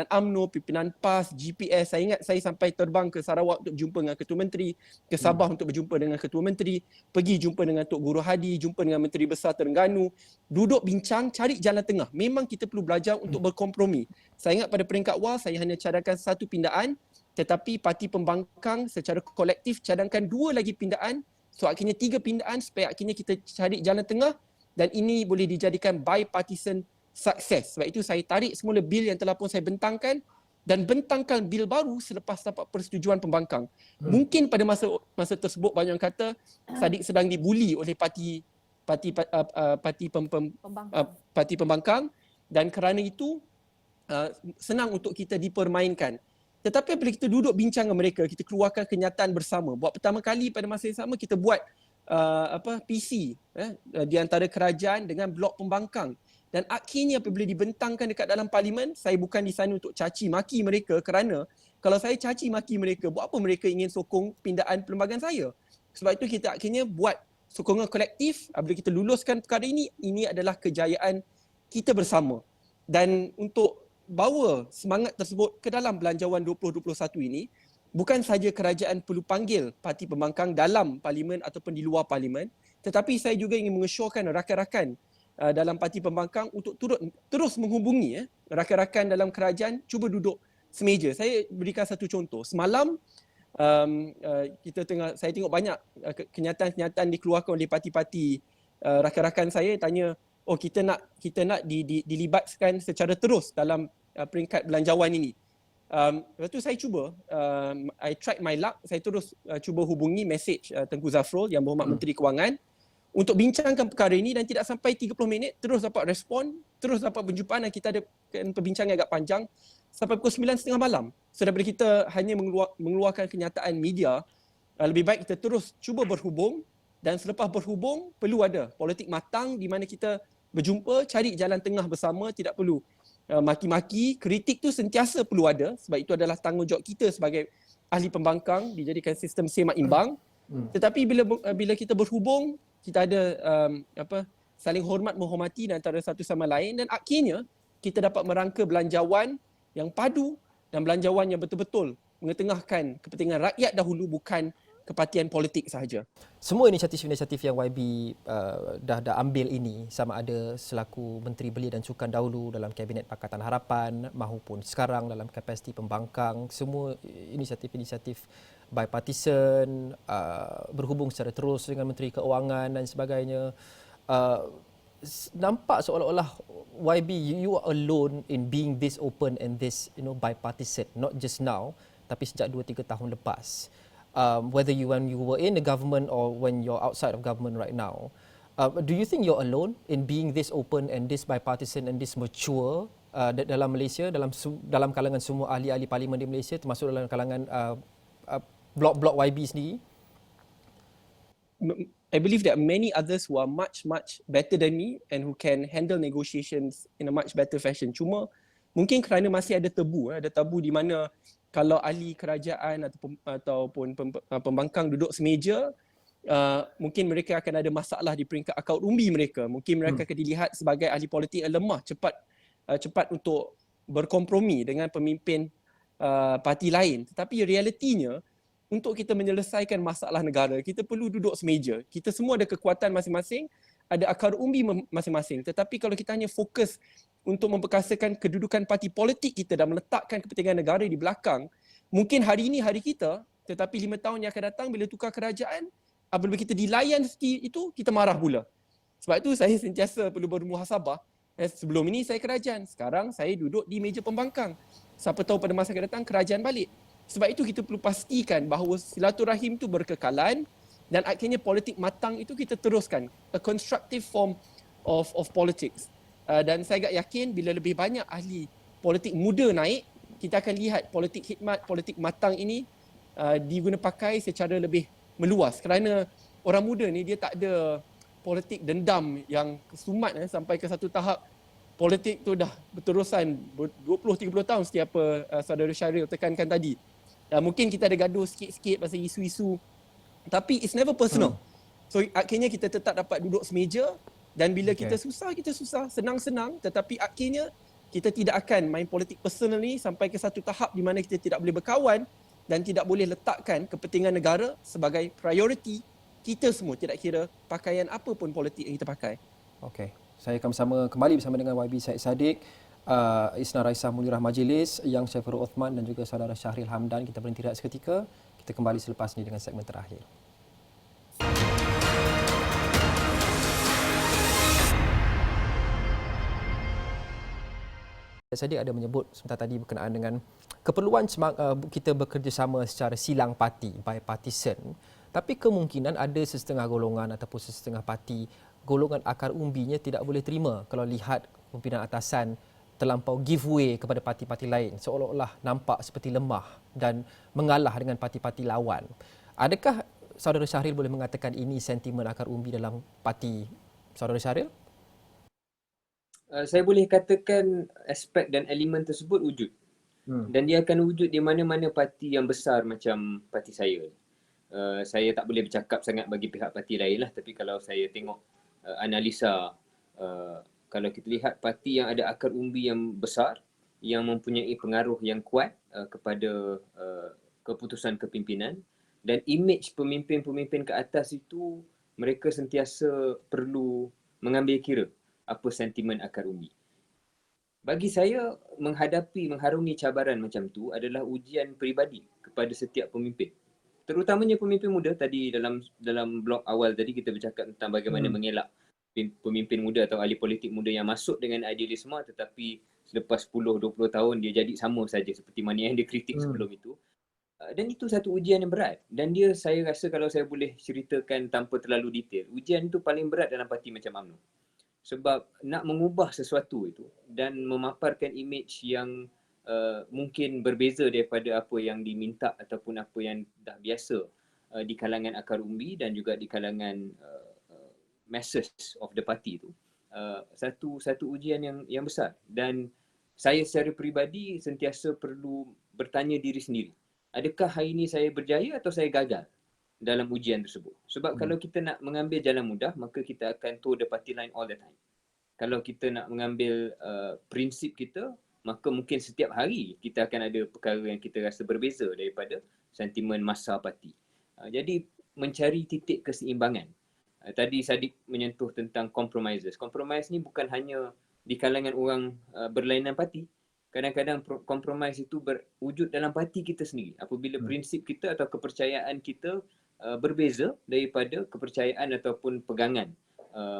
UMNO, pimpinan PAS, GPS, saya ingat saya sampai terbang ke Sarawak untuk berjumpa dengan Ketua Menteri, ke Sabah untuk berjumpa dengan Ketua Menteri, pergi jumpa dengan Tok Guru Hadi, jumpa dengan Menteri Besar Terengganu, duduk bincang, cari jalan tengah. Memang kita perlu belajar untuk berkompromi. Saya ingat pada peringkat awal saya hanya cadangkan satu pindaan, tetapi parti pembangkang secara kolektif cadangkan 2 lagi pindaan, so akhirnya 3 pindaan supaya akhirnya kita cari jalan tengah dan ini boleh dijadikan bipartisan sukses. Sebab itu saya tarik semula bil yang telah pun saya bentangkan dan bentangkan bil baru selepas dapat persetujuan pembangkang. Mungkin pada masa tersebut banyak orang kata Sadiq sedang dibuli oleh parti pembangkang dan kerana itu senang untuk kita dipermainkan. Tetapi apabila kita duduk bincang dengan mereka, kita keluarkan kenyataan bersama. Buat pertama kali pada masa yang sama kita buat PC di antara kerajaan dengan blok pembangkang. Dan akhirnya apabila dibentangkan dekat dalam parlimen, saya bukan di sana untuk caci maki mereka kerana kalau saya caci maki mereka, buat apa mereka ingin sokong pindaan perlembagaan saya? Sebab itu kita akhirnya buat sokongan kolektif. Apabila kita luluskan perkara ini adalah kejayaan kita bersama. Dan untuk bawa semangat tersebut ke dalam Belanjawan 2021 ini, bukan saja kerajaan perlu panggil parti pembangkang dalam parlimen ataupun di luar parlimen, tetapi saya juga ingin mengesyorkan rakan-rakan dalam parti pembangkang untuk terus menghubungi rakan-rakan dalam kerajaan, cuba duduk semeja. Saya berikan satu contoh. Semalam saya tengok banyak kenyataan-kenyataan dikeluarkan oleh parti-parti rakan-rakan saya tanya, oh kita nak dilibatkan secara terus dalam peringkat belanjawan ini. Lepas tu saya cuba, I tried my luck, saya terus cuba hubungi mesej Tengku Zafrul Yang Berhormat Menteri Kewangan untuk bincangkan perkara ini dan tidak sampai 30 minit terus dapat respon, terus dapat berjumpaan dan kita ada perbincangan agak panjang sampai pukul 9.30 malam. So daripada kita hanya mengeluarkan kenyataan media, lebih baik kita terus cuba berhubung dan selepas berhubung perlu ada politik matang di mana kita berjumpa, cari jalan tengah bersama, tidak perlu maki-maki, kritik tu sentiasa perlu ada sebab itu adalah tanggungjawab kita sebagai ahli pembangkang dijadikan sistem semak imbang. Tetapi bila kita berhubung, kita ada saling hormat menghormati antara satu sama lain dan akhirnya kita dapat merangka belanjawan yang padu dan belanjawan yang betul-betul mengetengahkan kepentingan rakyat dahulu, bukan kepartian politik sahaja. Semua inisiatif-inisiatif yang YB dah ambil ini, sama ada selaku Menteri Belia dan Sukan dahulu dalam Kabinet Pakatan Harapan maupun sekarang dalam kapasiti pembangkang, semua inisiatif-inisiatif bipartisan, berhubung secara terus dengan Menteri Keuangan dan sebagainya. Nampak seolah-olah YB, you are alone in being this open and this bipartisan, not just now tapi sejak 2-3 tahun lepas. Whether when you were in the government or when you're outside of government right now, do you think you're alone in being this open and this bipartisan and this mature dalam Malaysia, dalam kalangan semua ahli-ahli parlimen di Malaysia, termasuk dalam kalangan blok-blok YB sendiri? I believe that many others who are much better than me and who can handle negotiations in a much better fashion. Cuma mungkin kerana masih ada tabu di mana kalau ahli kerajaan ataupun pembangkang duduk semeja, mungkin mereka akan ada masalah di peringkat akaun umbi mereka. Mungkin mereka akan dilihat sebagai ahli politik yang lemah, cepat untuk berkompromi dengan pemimpin parti lain. Tetapi realitinya, untuk kita menyelesaikan masalah negara, kita perlu duduk semeja. Kita semua ada kekuatan masing-masing, ada akar umbi masing-masing. Tetapi kalau kita hanya fokus untuk memperkasakan kedudukan parti politik kita dan meletakkan kepentingan negara di belakang, mungkin hari ini hari kita, tetapi 5 tahun yang akan datang bila tukar kerajaan, apabila kita dilayan seperti itu, kita marah pula. Sebab itu saya sentiasa perlu bermuhasabah. Sebelum ini saya kerajaan, sekarang saya duduk di meja pembangkang. Siapa tahu pada masa akan datang kerajaan balik. Sebab itu kita perlu pastikan bahawa silaturahim itu berkekalan dan akhirnya politik matang itu kita teruskan. A constructive form of politics. Dan saya agak yakin bila lebih banyak ahli politik muda naik, kita akan lihat politik khidmat, politik matang ini diguna pakai secara lebih meluas. Kerana orang muda ni dia tak ada politik dendam yang kesumat sampai ke satu tahap politik tu dah berterusan 20-30 tahun seperti apa saudara Syahril tekankan tadi. Mungkin kita ada gaduh sikit-sikit pasal isu-isu, tapi it's never personal. So akhirnya kita tetap dapat duduk semeja dan bila kita susah, senang-senang, tetapi akhirnya kita tidak akan main politik personal ni sampai ke satu tahap di mana kita tidak boleh berkawan dan tidak boleh letakkan kepentingan negara sebagai prioriti kita semua, tidak kira pakaian apa pun politik yang kita pakai. Okey. Saya akan kembali bersama dengan YB Syed Saddiq, Isna Raisah Munirah Majlis, Yang Syaifurul Uthman dan juga saudara Syahril Hamdan. Kita berhenti rehat seketika. Kita kembali selepas ini dengan segmen terakhir. Saddiq ada menyebut sebentar tadi berkenaan dengan keperluan kita bekerjasama secara silang parti, bipartisan. Tapi kemungkinan ada sesetengah golongan ataupun sesetengah parti, golongan akar umbinya tidak boleh terima kalau lihat pimpinan atasan terlampau giveaway kepada parti-parti lain, seolah-olah nampak seperti lemah dan mengalah dengan parti-parti lawan. Adakah saudara Syahril boleh mengatakan ini sentimen akar umbi dalam parti saudara Syahril? Saya boleh katakan aspek dan elemen tersebut wujud. Dan dia akan wujud di mana-mana parti yang besar macam parti saya. Saya tak boleh bercakap sangat bagi pihak parti lain lah, tapi kalau saya tengok analisa, kalau kita lihat parti yang ada akar umbi yang besar, yang mempunyai pengaruh yang kuat kepada keputusan kepimpinan, dan imej pemimpin-pemimpin ke atas itu, mereka sentiasa perlu mengambil kira apa sentimen akar umbi. Bagi saya, mengharungi cabaran macam tu adalah ujian peribadi kepada setiap pemimpin. Terutamanya pemimpin muda. Tadi dalam blog awal tadi kita bercakap tentang bagaimana mengelak pemimpin muda atau ahli politik muda yang masuk dengan idealisme tetapi selepas 10-20 tahun dia jadi sama saja seperti mana yang dia kritik sebelum itu. Dan itu satu ujian yang berat. Dan dia, saya rasa kalau saya boleh ceritakan tanpa terlalu detail, ujian itu paling berat dalam parti macam UMNO. Sebab nak mengubah sesuatu itu dan memaparkan imej yang mungkin berbeza daripada apa yang diminta ataupun apa yang dah biasa di kalangan akar umbi dan juga di kalangan masses of the party itu, satu ujian yang besar. Dan saya secara peribadi sentiasa perlu bertanya diri sendiri, adakah hari ini saya berjaya atau saya gagal dalam ujian tersebut? Sebab kalau kita nak mengambil jalan mudah, maka kita akan toe the party line all the time. Kalau kita nak mengambil prinsip kita, maka mungkin setiap hari kita akan ada perkara yang kita rasa berbeza daripada sentimen masa parti. Jadi mencari titik keseimbangan. Tadi Saddiq menyentuh tentang compromises. Compromise ni bukan hanya di kalangan orang berlainan parti. Kadang-kadang compromise itu berwujud dalam parti kita sendiri. Apabila prinsip kita atau kepercayaan kita berbeza daripada kepercayaan ataupun pegangan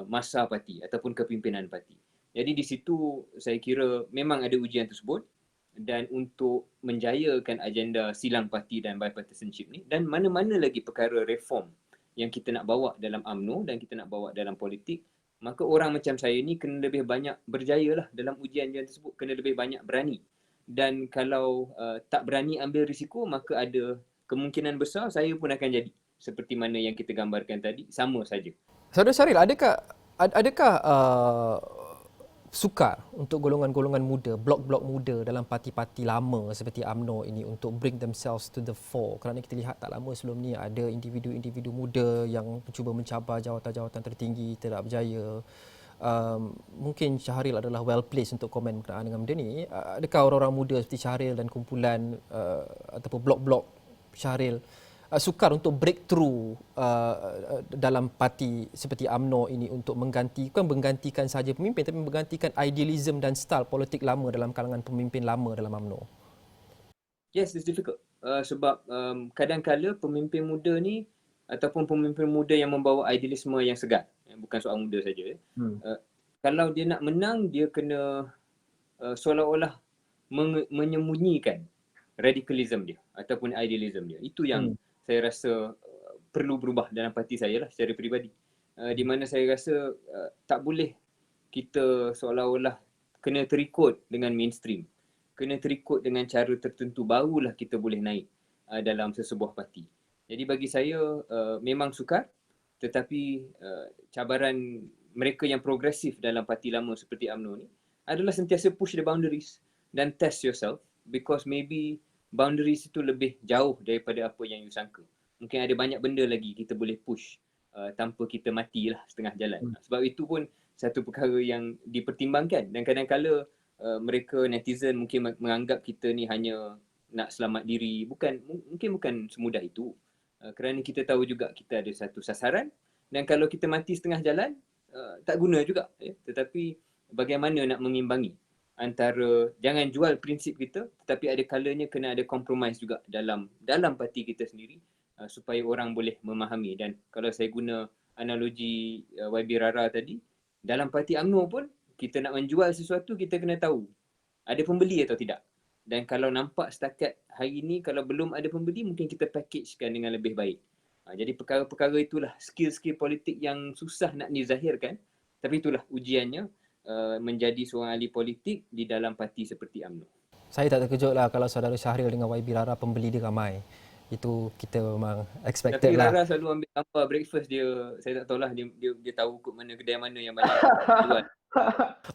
masa parti ataupun kepimpinan parti. Jadi di situ saya kira memang ada ujian tersebut, dan untuk menjayakan agenda silang parti dan bipartisanship ni, dan mana-mana lagi perkara reform yang kita nak bawa dalam UMNO dan kita nak bawa dalam politik, maka orang macam saya ni kena lebih banyak berjaya lah dalam ujian-ujian tersebut, kena lebih banyak berani. Dan kalau tak berani ambil risiko, maka ada kemungkinan besar saya pun akan jadi seperti mana yang kita gambarkan tadi, sama saja. Saudara Syahril, adakah sukar untuk golongan-golongan muda, blok-blok muda dalam parti-parti lama seperti UMNO ini untuk bring themselves to the fore? Kerana kita lihat tak lama sebelum ni ada individu-individu muda yang cuba mencabar jawatan-jawatan tertinggi tidak berjaya. Mungkin Syahril adalah well placed untuk komen berkenaan dengan benda ni. Adakah orang-orang muda seperti Syahril dan kumpulan ataupun blok-blok Syahril sukar untuk breakthrough dalam parti seperti UMNO ini untuk menggantikan saja pemimpin tapi menggantikan idealism dan style politik lama dalam kalangan pemimpin lama dalam UMNO? Yes, it's difficult. Sebab kadang-kala pemimpin muda ni ataupun pemimpin muda yang membawa idealisme yang segar, bukan soal muda saja. Kalau dia nak menang, dia kena seolah-olah menyembunyikan radikalisme dia ataupun idealism dia. Itu yang saya rasa perlu berubah dalam parti saya lah secara peribadi. Di mana saya rasa tak boleh kita seolah-olah kena terikut dengan mainstream. Kena terikut dengan cara tertentu, barulah kita boleh naik dalam sesebuah parti. Jadi bagi saya memang sukar, tetapi cabaran mereka yang progresif dalam parti lama seperti UMNO ni adalah sentiasa push the boundaries dan test yourself, because maybe boundaries itu lebih jauh daripada apa yang you sangka. Mungkin ada banyak benda lagi kita boleh push tanpa kita matilah setengah jalan. Sebab itu pun satu perkara yang dipertimbangkan, dan kadang-kala mereka netizen mungkin menganggap kita ni hanya nak selamat diri. Mungkin bukan semudah itu. Kerana kita tahu juga kita ada satu sasaran, dan kalau kita mati setengah jalan tak guna juga. Tetapi bagaimana nak mengimbangi antara jangan jual prinsip kita, tetapi ada kalanya kena ada compromise juga dalam parti kita sendiri supaya orang boleh memahami. Dan kalau saya guna analogi YB Rara tadi, dalam parti UMNO pun kita nak menjual sesuatu, kita kena tahu ada pembeli atau tidak. Dan kalau nampak setakat hari ini kalau belum ada pembeli, mungkin kita packagekan dengan lebih baik. Jadi perkara-perkara itulah skill-skill politik yang susah nak dizahirkan, tapi itulah ujiannya menjadi seorang ahli politik di dalam parti seperti UMNO. Saya tak terkejut lah kalau saudara Syahril dengan YB Rara pembeli dia ramai. Itu kita memang expected Tapi lah. Rara selalu ambil gambar breakfast dia. Saya tak tahulah dia tahu kot mana kedai mana yang banyak jual.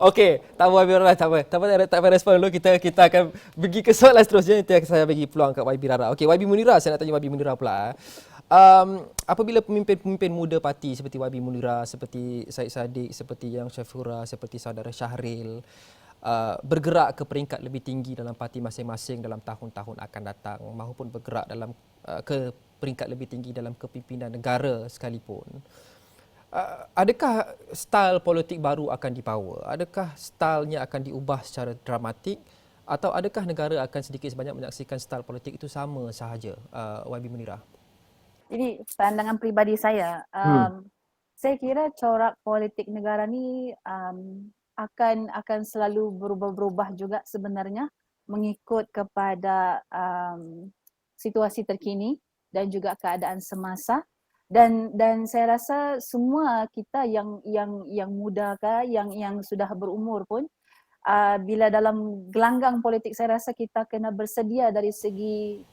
Okey, tak apa YB Rara, tak apa respon dulu. Kita akan pergi ke soalan seterusnya. Nanti saya bagi peluang kat YB Rara. Okey, YB Munirah, saya nak tanya YB Munirah pula. Apabila pemimpin-pemimpin muda parti seperti YB Munirah, seperti Syed Saddiq, seperti Yang Syafura, seperti saudara Syahril bergerak ke peringkat lebih tinggi dalam parti masing-masing dalam tahun-tahun akan datang, maupun bergerak dalam ke peringkat lebih tinggi dalam kepimpinan negara sekalipun, adakah style politik baru akan dibawa? Adakah stylenya akan diubah secara dramatik, atau adakah negara akan sedikit sebanyak menyaksikan style politik itu sama sahaja? YB Munirah. Jadi pandangan peribadi saya, saya kira corak politik negara ni akan selalu berubah-berubah juga sebenarnya mengikut kepada situasi terkini dan juga keadaan semasa. Dan saya rasa semua kita yang muda ke, yang sudah berumur pun, bila dalam gelanggang politik, saya rasa kita kena bersedia dari segi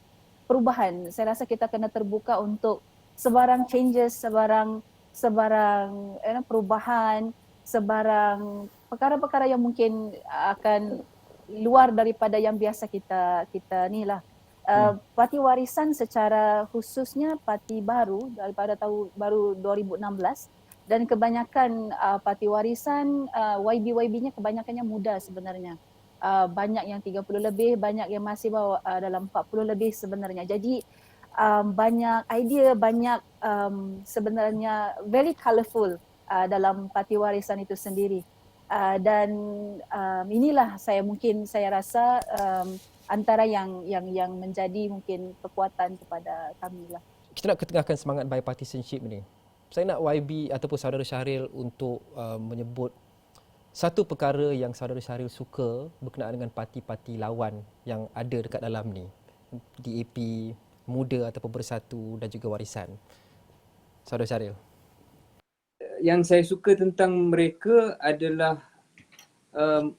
perubahan. Saya rasa kita kena terbuka untuk sebarang changes, sebarang perubahan, sebarang perkara-perkara yang mungkin akan luar daripada yang biasa kita ni lah. Parti warisan secara khususnya parti baru daripada tahun baru 2016, dan kebanyakan parti warisan YB-nya kebanyakannya muda sebenarnya. Banyak yang 30 lebih, banyak yang masih bawah dalam 40 lebih sebenarnya. Jadi banyak idea, banyak sebenarnya very colourful dalam parti warisan itu sendiri. Dan inilah saya rasa antara yang menjadi mungkin kekuatan kepada kami lah. Kita nak ketengahkan semangat bipartisanship ni. Saya nak YB ataupun saudara Syahril untuk menyebut satu perkara yang saudara Syahril suka berkenaan dengan parti-parti lawan yang ada dekat dalam ni. DAP, Muda ataupun Bersatu dan juga Warisan. Saudara Syahril. Yang saya suka tentang mereka adalah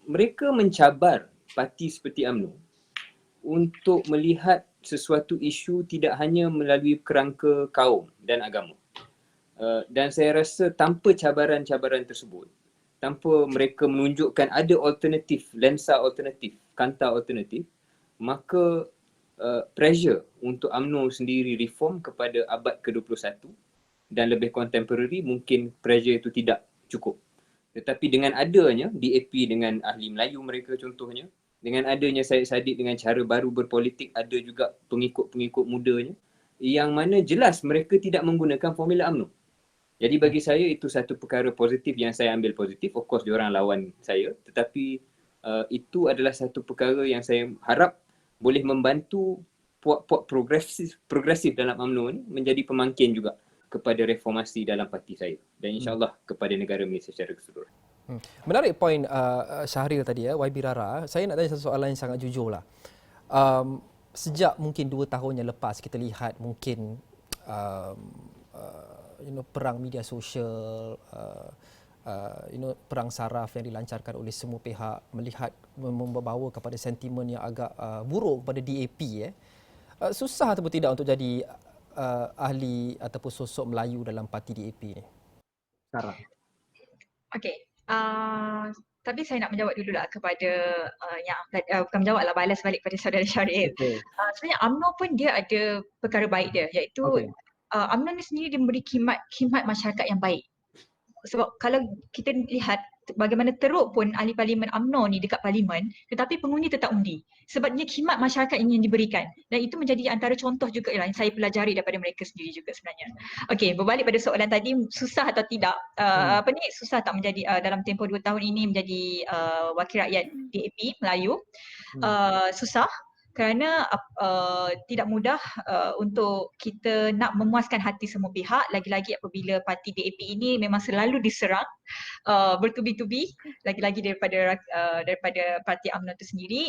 mereka mencabar parti seperti UMNO untuk melihat sesuatu isu tidak hanya melalui kerangka kaum dan agama. Dan saya rasa tanpa cabaran-cabaran tersebut, tanpa mereka menunjukkan ada alternatif, lensa alternatif, kanta alternatif, maka pressure untuk UMNO sendiri reform kepada abad ke-21 dan lebih contemporary, mungkin pressure itu tidak cukup. Tetapi dengan adanya DAP dengan ahli Melayu mereka contohnya, dengan adanya Syed Saddiq dengan cara baru berpolitik, ada juga pengikut-pengikut mudanya, yang mana jelas mereka tidak menggunakan formula UMNO. Jadi bagi saya itu satu perkara positif yang saya ambil positif. Of course diorang lawan saya, tetapi itu adalah satu perkara yang saya harap boleh membantu puak-puak progresif dalam UMNO ni menjadi pemangkin juga kepada reformasi dalam parti saya dan insyaAllah kepada negara Malaysia secara keseluruhan. Menarik poin Syahril tadi YB Rara. Saya nak tanya satu soalan yang sangat jujur lah. Sejak mungkin 2 tahun yang lepas kita lihat mungkin perang media sosial, perang saraf yang dilancarkan oleh semua pihak melihat membawa kepada sentimen yang agak buruk kepada DAP. Susah ataupun tidak untuk jadi ahli ataupun sosok Melayu dalam parti DAP ni sekarang? Okey. Tapi saya nak menjawab dululah kepada yang bukan menjawab lah, balas balik pada saudara Syahril. Okay. Sebenarnya UMNO pun dia ada perkara baik dia, iaitu UMNO ni sendiri dia memberi khidmat masyarakat yang baik. Sebab kalau kita lihat bagaimana teruk pun ahli parlimen UMNO ni dekat parlimen, tetapi pengundi tetap undi. Sebabnya khidmat masyarakat ini yang diberikan. Dan itu menjadi antara contoh juga yang saya pelajari daripada mereka sendiri juga sebenarnya. Okey, berbalik pada soalan tadi, susah atau tidak? Susah tak menjadi dalam tempoh 2 tahun ini menjadi wakil rakyat DAP Melayu? Susah. Kerana tidak mudah untuk kita nak memuaskan hati semua pihak, lagi-lagi apabila parti DAP ini memang selalu diserang bertubi-tubi, lagi-lagi daripada parti UMNO itu sendiri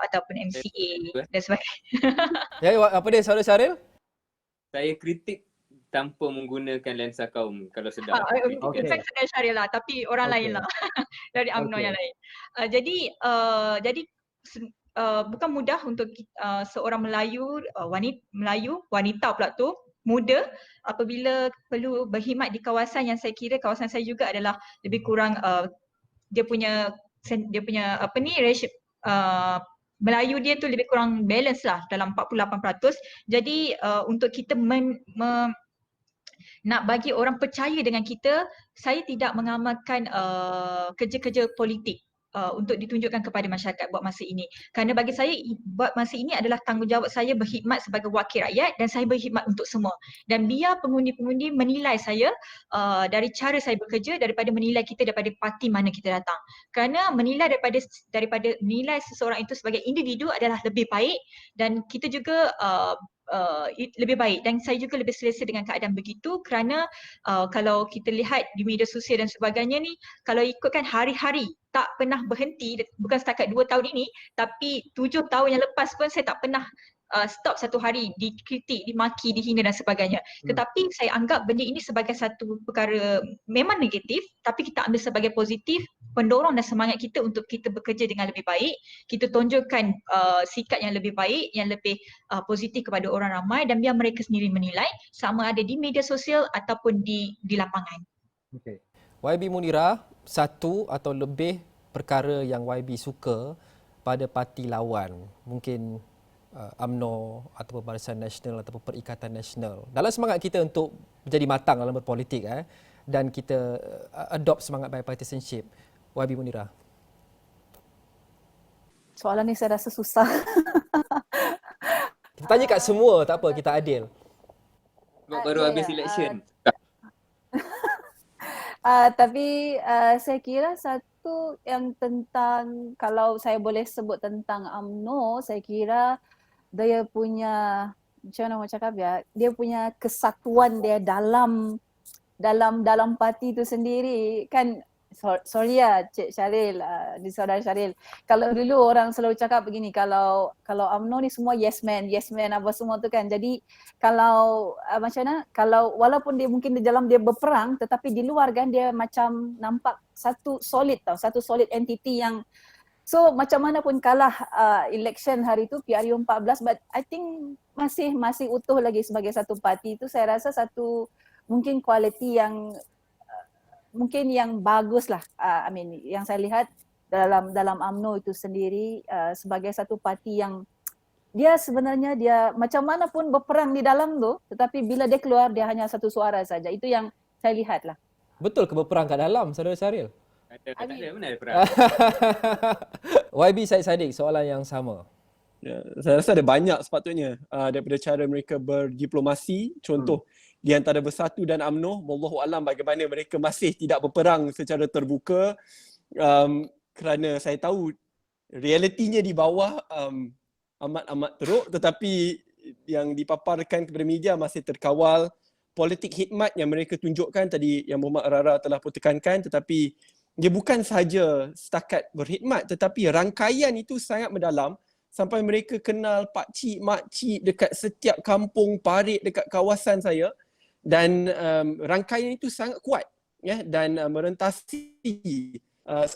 ataupun MCA dan sebagainya. Ya, apa dia saudara Syahril? Saya kritik tanpa menggunakan lensa kaum kalau sedap. Bukan saudara Syahril lah, tapi orang lain lah dari UMNO yang lain. Jadi bukan mudah untuk seorang Melayu, wanita pula tu, muda, apabila perlu berkhidmat di kawasan yang saya kira kawasan saya juga adalah lebih kurang dia punya ratio Melayu dia tu lebih kurang balance lah dalam 48%. Jadi untuk kita nak bagi orang percaya dengan kita, saya tidak mengamalkan kerja-kerja politik untuk ditunjukkan kepada masyarakat buat masa ini. Kerana bagi saya buat masa ini adalah tanggungjawab saya berkhidmat sebagai wakil rakyat dan saya berkhidmat untuk semua. Dan biar pengundi-pengundi menilai saya dari cara saya bekerja daripada menilai kita daripada parti mana kita datang. Kerana menilai daripada menilai seseorang itu sebagai individu adalah lebih baik dan kita juga lebih baik dan saya juga lebih selesa dengan keadaan begitu kerana kalau kita lihat di media sosial dan sebagainya ni, kalau ikutkan hari-hari tak pernah berhenti, bukan setakat 2 tahun ini tapi 7 tahun yang lepas pun saya tak pernah stop satu hari dikritik, dimaki, dihina dan sebagainya. Tetapi saya anggap benda ini sebagai satu perkara memang negatif tapi kita ambil sebagai positif, pendorong dan semangat kita untuk kita bekerja dengan lebih baik, kita tunjukkan sikap yang lebih baik, yang lebih positif kepada orang ramai dan biar mereka sendiri menilai sama ada di media sosial ataupun di lapangan. Okay. YB Munirah, satu atau lebih perkara yang YB suka pada parti lawan, mungkin UMNO ataupun Barisan Nasional ataupun Perikatan Nasional. Dalam semangat kita untuk menjadi matang dalam berpolitik dan kita adopt semangat bipartisanship, YB Munirah. Soalan ni saya rasa susah. Kita tanya kat semua, tak apa, kita adil. Baru habis election. Tapi saya kira satu yang tentang, kalau saya boleh sebut tentang UMNO, saya kira dia punya, macam mana nak cakap ya, dia punya kesatuan dia dalam parti itu sendiri kan. Sorry ya Cik Syahril, di saudara Syahril. Kalau dulu orang selalu cakap begini, kalau UMNO ni semua yes man apa semua tu kan. Jadi kalau macam mana, kalau walaupun dia mungkin di dalam dia berperang tetapi di luar kan dia macam nampak satu solid entity yang, so macam mana pun kalah election hari tu PRU 14, but I think masih utuh lagi sebagai satu parti. Itu saya rasa satu mungkin kualiti yang mungkin yang bagus lah. I mean, yang saya lihat dalam UMNO itu sendiri sebagai satu parti yang dia sebenarnya dia macam mana pun berperang di dalam tu, tetapi bila dia keluar dia hanya satu suara saja. Itu yang saya lihat lah. Betul ke berperang kat dalam, Saudara Syahril? Tak ada, mana ada perang. YB Syed Saddiq, soalan yang sama. Ya, saya rasa ada banyak sepatutnya daripada cara mereka berdiplomasi. Contoh di antara Bersatu dan UMNO, wallahu alam bagaimana mereka masih tidak berperang secara terbuka, kerana saya tahu realitinya di bawah amat-amat teruk, tetapi yang dipaparkan kepada media masih terkawal. Politik khidmat yang mereka tunjukkan tadi yang Muhammad Rara telah pun tekankan, tetapi dia bukan sahaja setakat berkhidmat, tetapi rangkaian itu sangat mendalam sampai mereka kenal pakcik, makcik dekat setiap kampung, parit dekat kawasan saya, dan rangkaian itu sangat kuat, ya, dan merentasi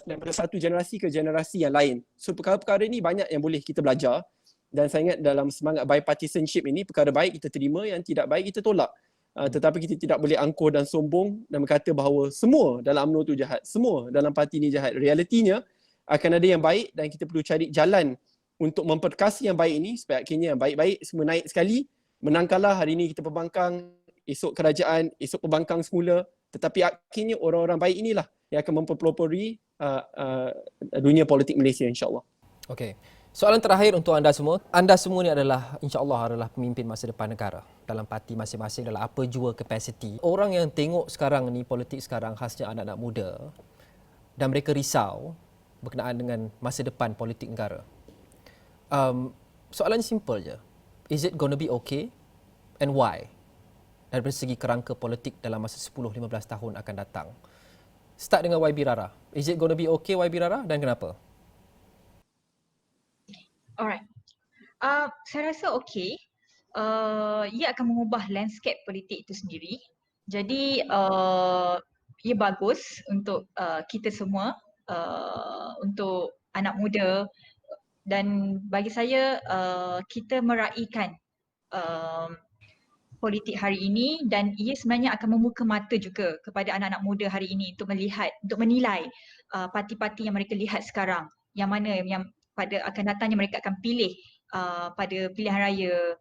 daripada satu generasi ke generasi yang lain. So perkara-perkara ini banyak yang boleh kita belajar, dan saya ingat dalam semangat bipartisanship ini, perkara baik kita terima, yang tidak baik kita tolak. Tetapi kita tidak boleh angkuh dan sombong dan berkata bahawa semua dalam UMNO itu jahat, semua dalam parti ini jahat. Realitinya akan ada yang baik dan kita perlu cari jalan untuk memperkasi yang baik ini supaya akhirnya yang baik-baik semua naik sekali. Menang kalah hari ini kita pembangkang, esok kerajaan, esok pembangkang semula. Tetapi akhirnya orang-orang baik inilah yang akan mempelopori dunia politik Malaysia, insyaAllah. Okey. Soalan terakhir untuk anda semua. Anda semua ni adalah, insya-Allah adalah pemimpin masa depan negara dalam parti masing-masing, dalam apa jua kapasiti. Orang yang tengok sekarang ni, politik sekarang, khasnya anak-anak muda, dan mereka risau berkenaan dengan masa depan politik negara. Soalan simple je. Is it going to be okay? And why? Dari segi kerangka politik dalam masa 10-15 tahun akan datang. Start dengan YB Rara. Is it going to be okay, YB Rara, dan kenapa? Alright. Saya rasa okey. Ia akan mengubah landscape politik itu sendiri. Jadi ia bagus untuk kita semua, untuk anak muda, dan bagi saya kita meraihkan politik hari ini, dan ia sebenarnya akan membuka mata juga kepada anak-anak muda hari ini untuk melihat, untuk menilai parti-parti yang mereka lihat sekarang, yang mana yang pada akan datangnya mereka akan pilih pada pilihan raya,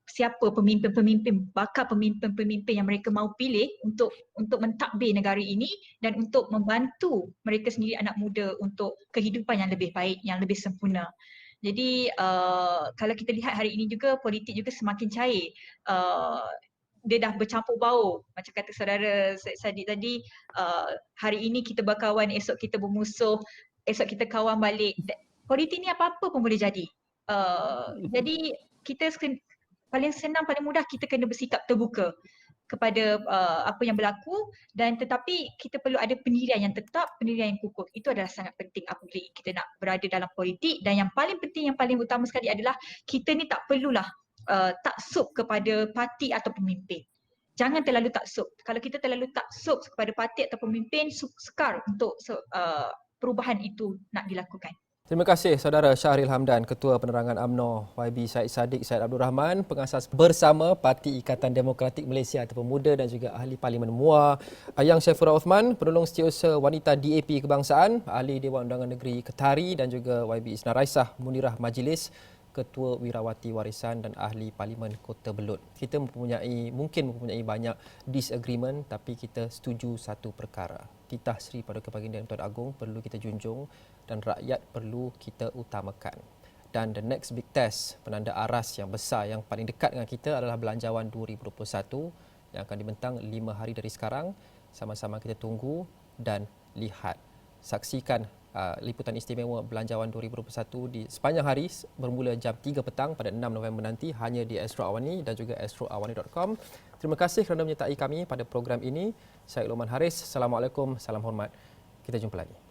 siapa pemimpin-pemimpin, bakal pemimpin-pemimpin yang mereka mahu pilih untuk mentadbir negara ini dan untuk membantu mereka sendiri, anak muda, untuk kehidupan yang lebih baik, yang lebih sempurna. Jadi kalau kita lihat hari ini juga, politik juga semakin cair. Dia dah bercampur baur, macam kata saudara Saddiq tadi, hari ini kita berkawan, esok kita bermusuh, esok kita kawan balik. Politik ni apa-apa pun boleh jadi. Jadi kita paling senang, paling mudah kita kena bersikap terbuka kepada apa yang berlaku, dan tetapi kita perlu ada pendirian yang tetap, pendirian yang kukuh. Itu adalah sangat penting apabila kita nak berada dalam politik, dan yang paling penting, yang paling utama sekali adalah kita ni tak perlulah taksub kepada parti atau pemimpin. Jangan terlalu taksub. Kalau kita terlalu taksub kepada parti atau pemimpin, sukar untuk perubahan itu nak dilakukan. Terima kasih Saudara Syahril Hamdan, Ketua Penerangan UMNO, YB Syed Saddiq Syed Abdul Rahman, pengasas bersama Parti Ikatan Demokratik Malaysia atau Pemuda, dan juga Ahli Parlimen MUA, Yang Syafura Uthman, Penolong Setiausaha Wanita DAP Kebangsaan, Ahli Dewan Undangan Negeri Ketari, dan juga YB Isna Raisah Munirah Majlis, Ketua Wirawati Warisan dan Ahli Parlimen Kota Belud. Kita mungkin mempunyai banyak disagreement, tapi kita setuju satu perkara. Titah Seri Paduka Baginda Tuan Agong perlu kita junjung dan rakyat perlu kita utamakan. Dan the next big test, penanda aras yang besar yang paling dekat dengan kita adalah Belanjawan 2021 yang akan dibentang 5 hari dari sekarang. Sama-sama kita tunggu dan lihat. Saksikan liputan istimewa Belanjawan 2021 di sepanjang hari bermula jam 3 petang pada 6 November nanti, hanya di Astro Awani dan juga astroawani.com. Terima kasih kerana menyertai kami pada program ini. Saya Loman Haris. Assalamualaikum, salam hormat. Kita jumpa lagi.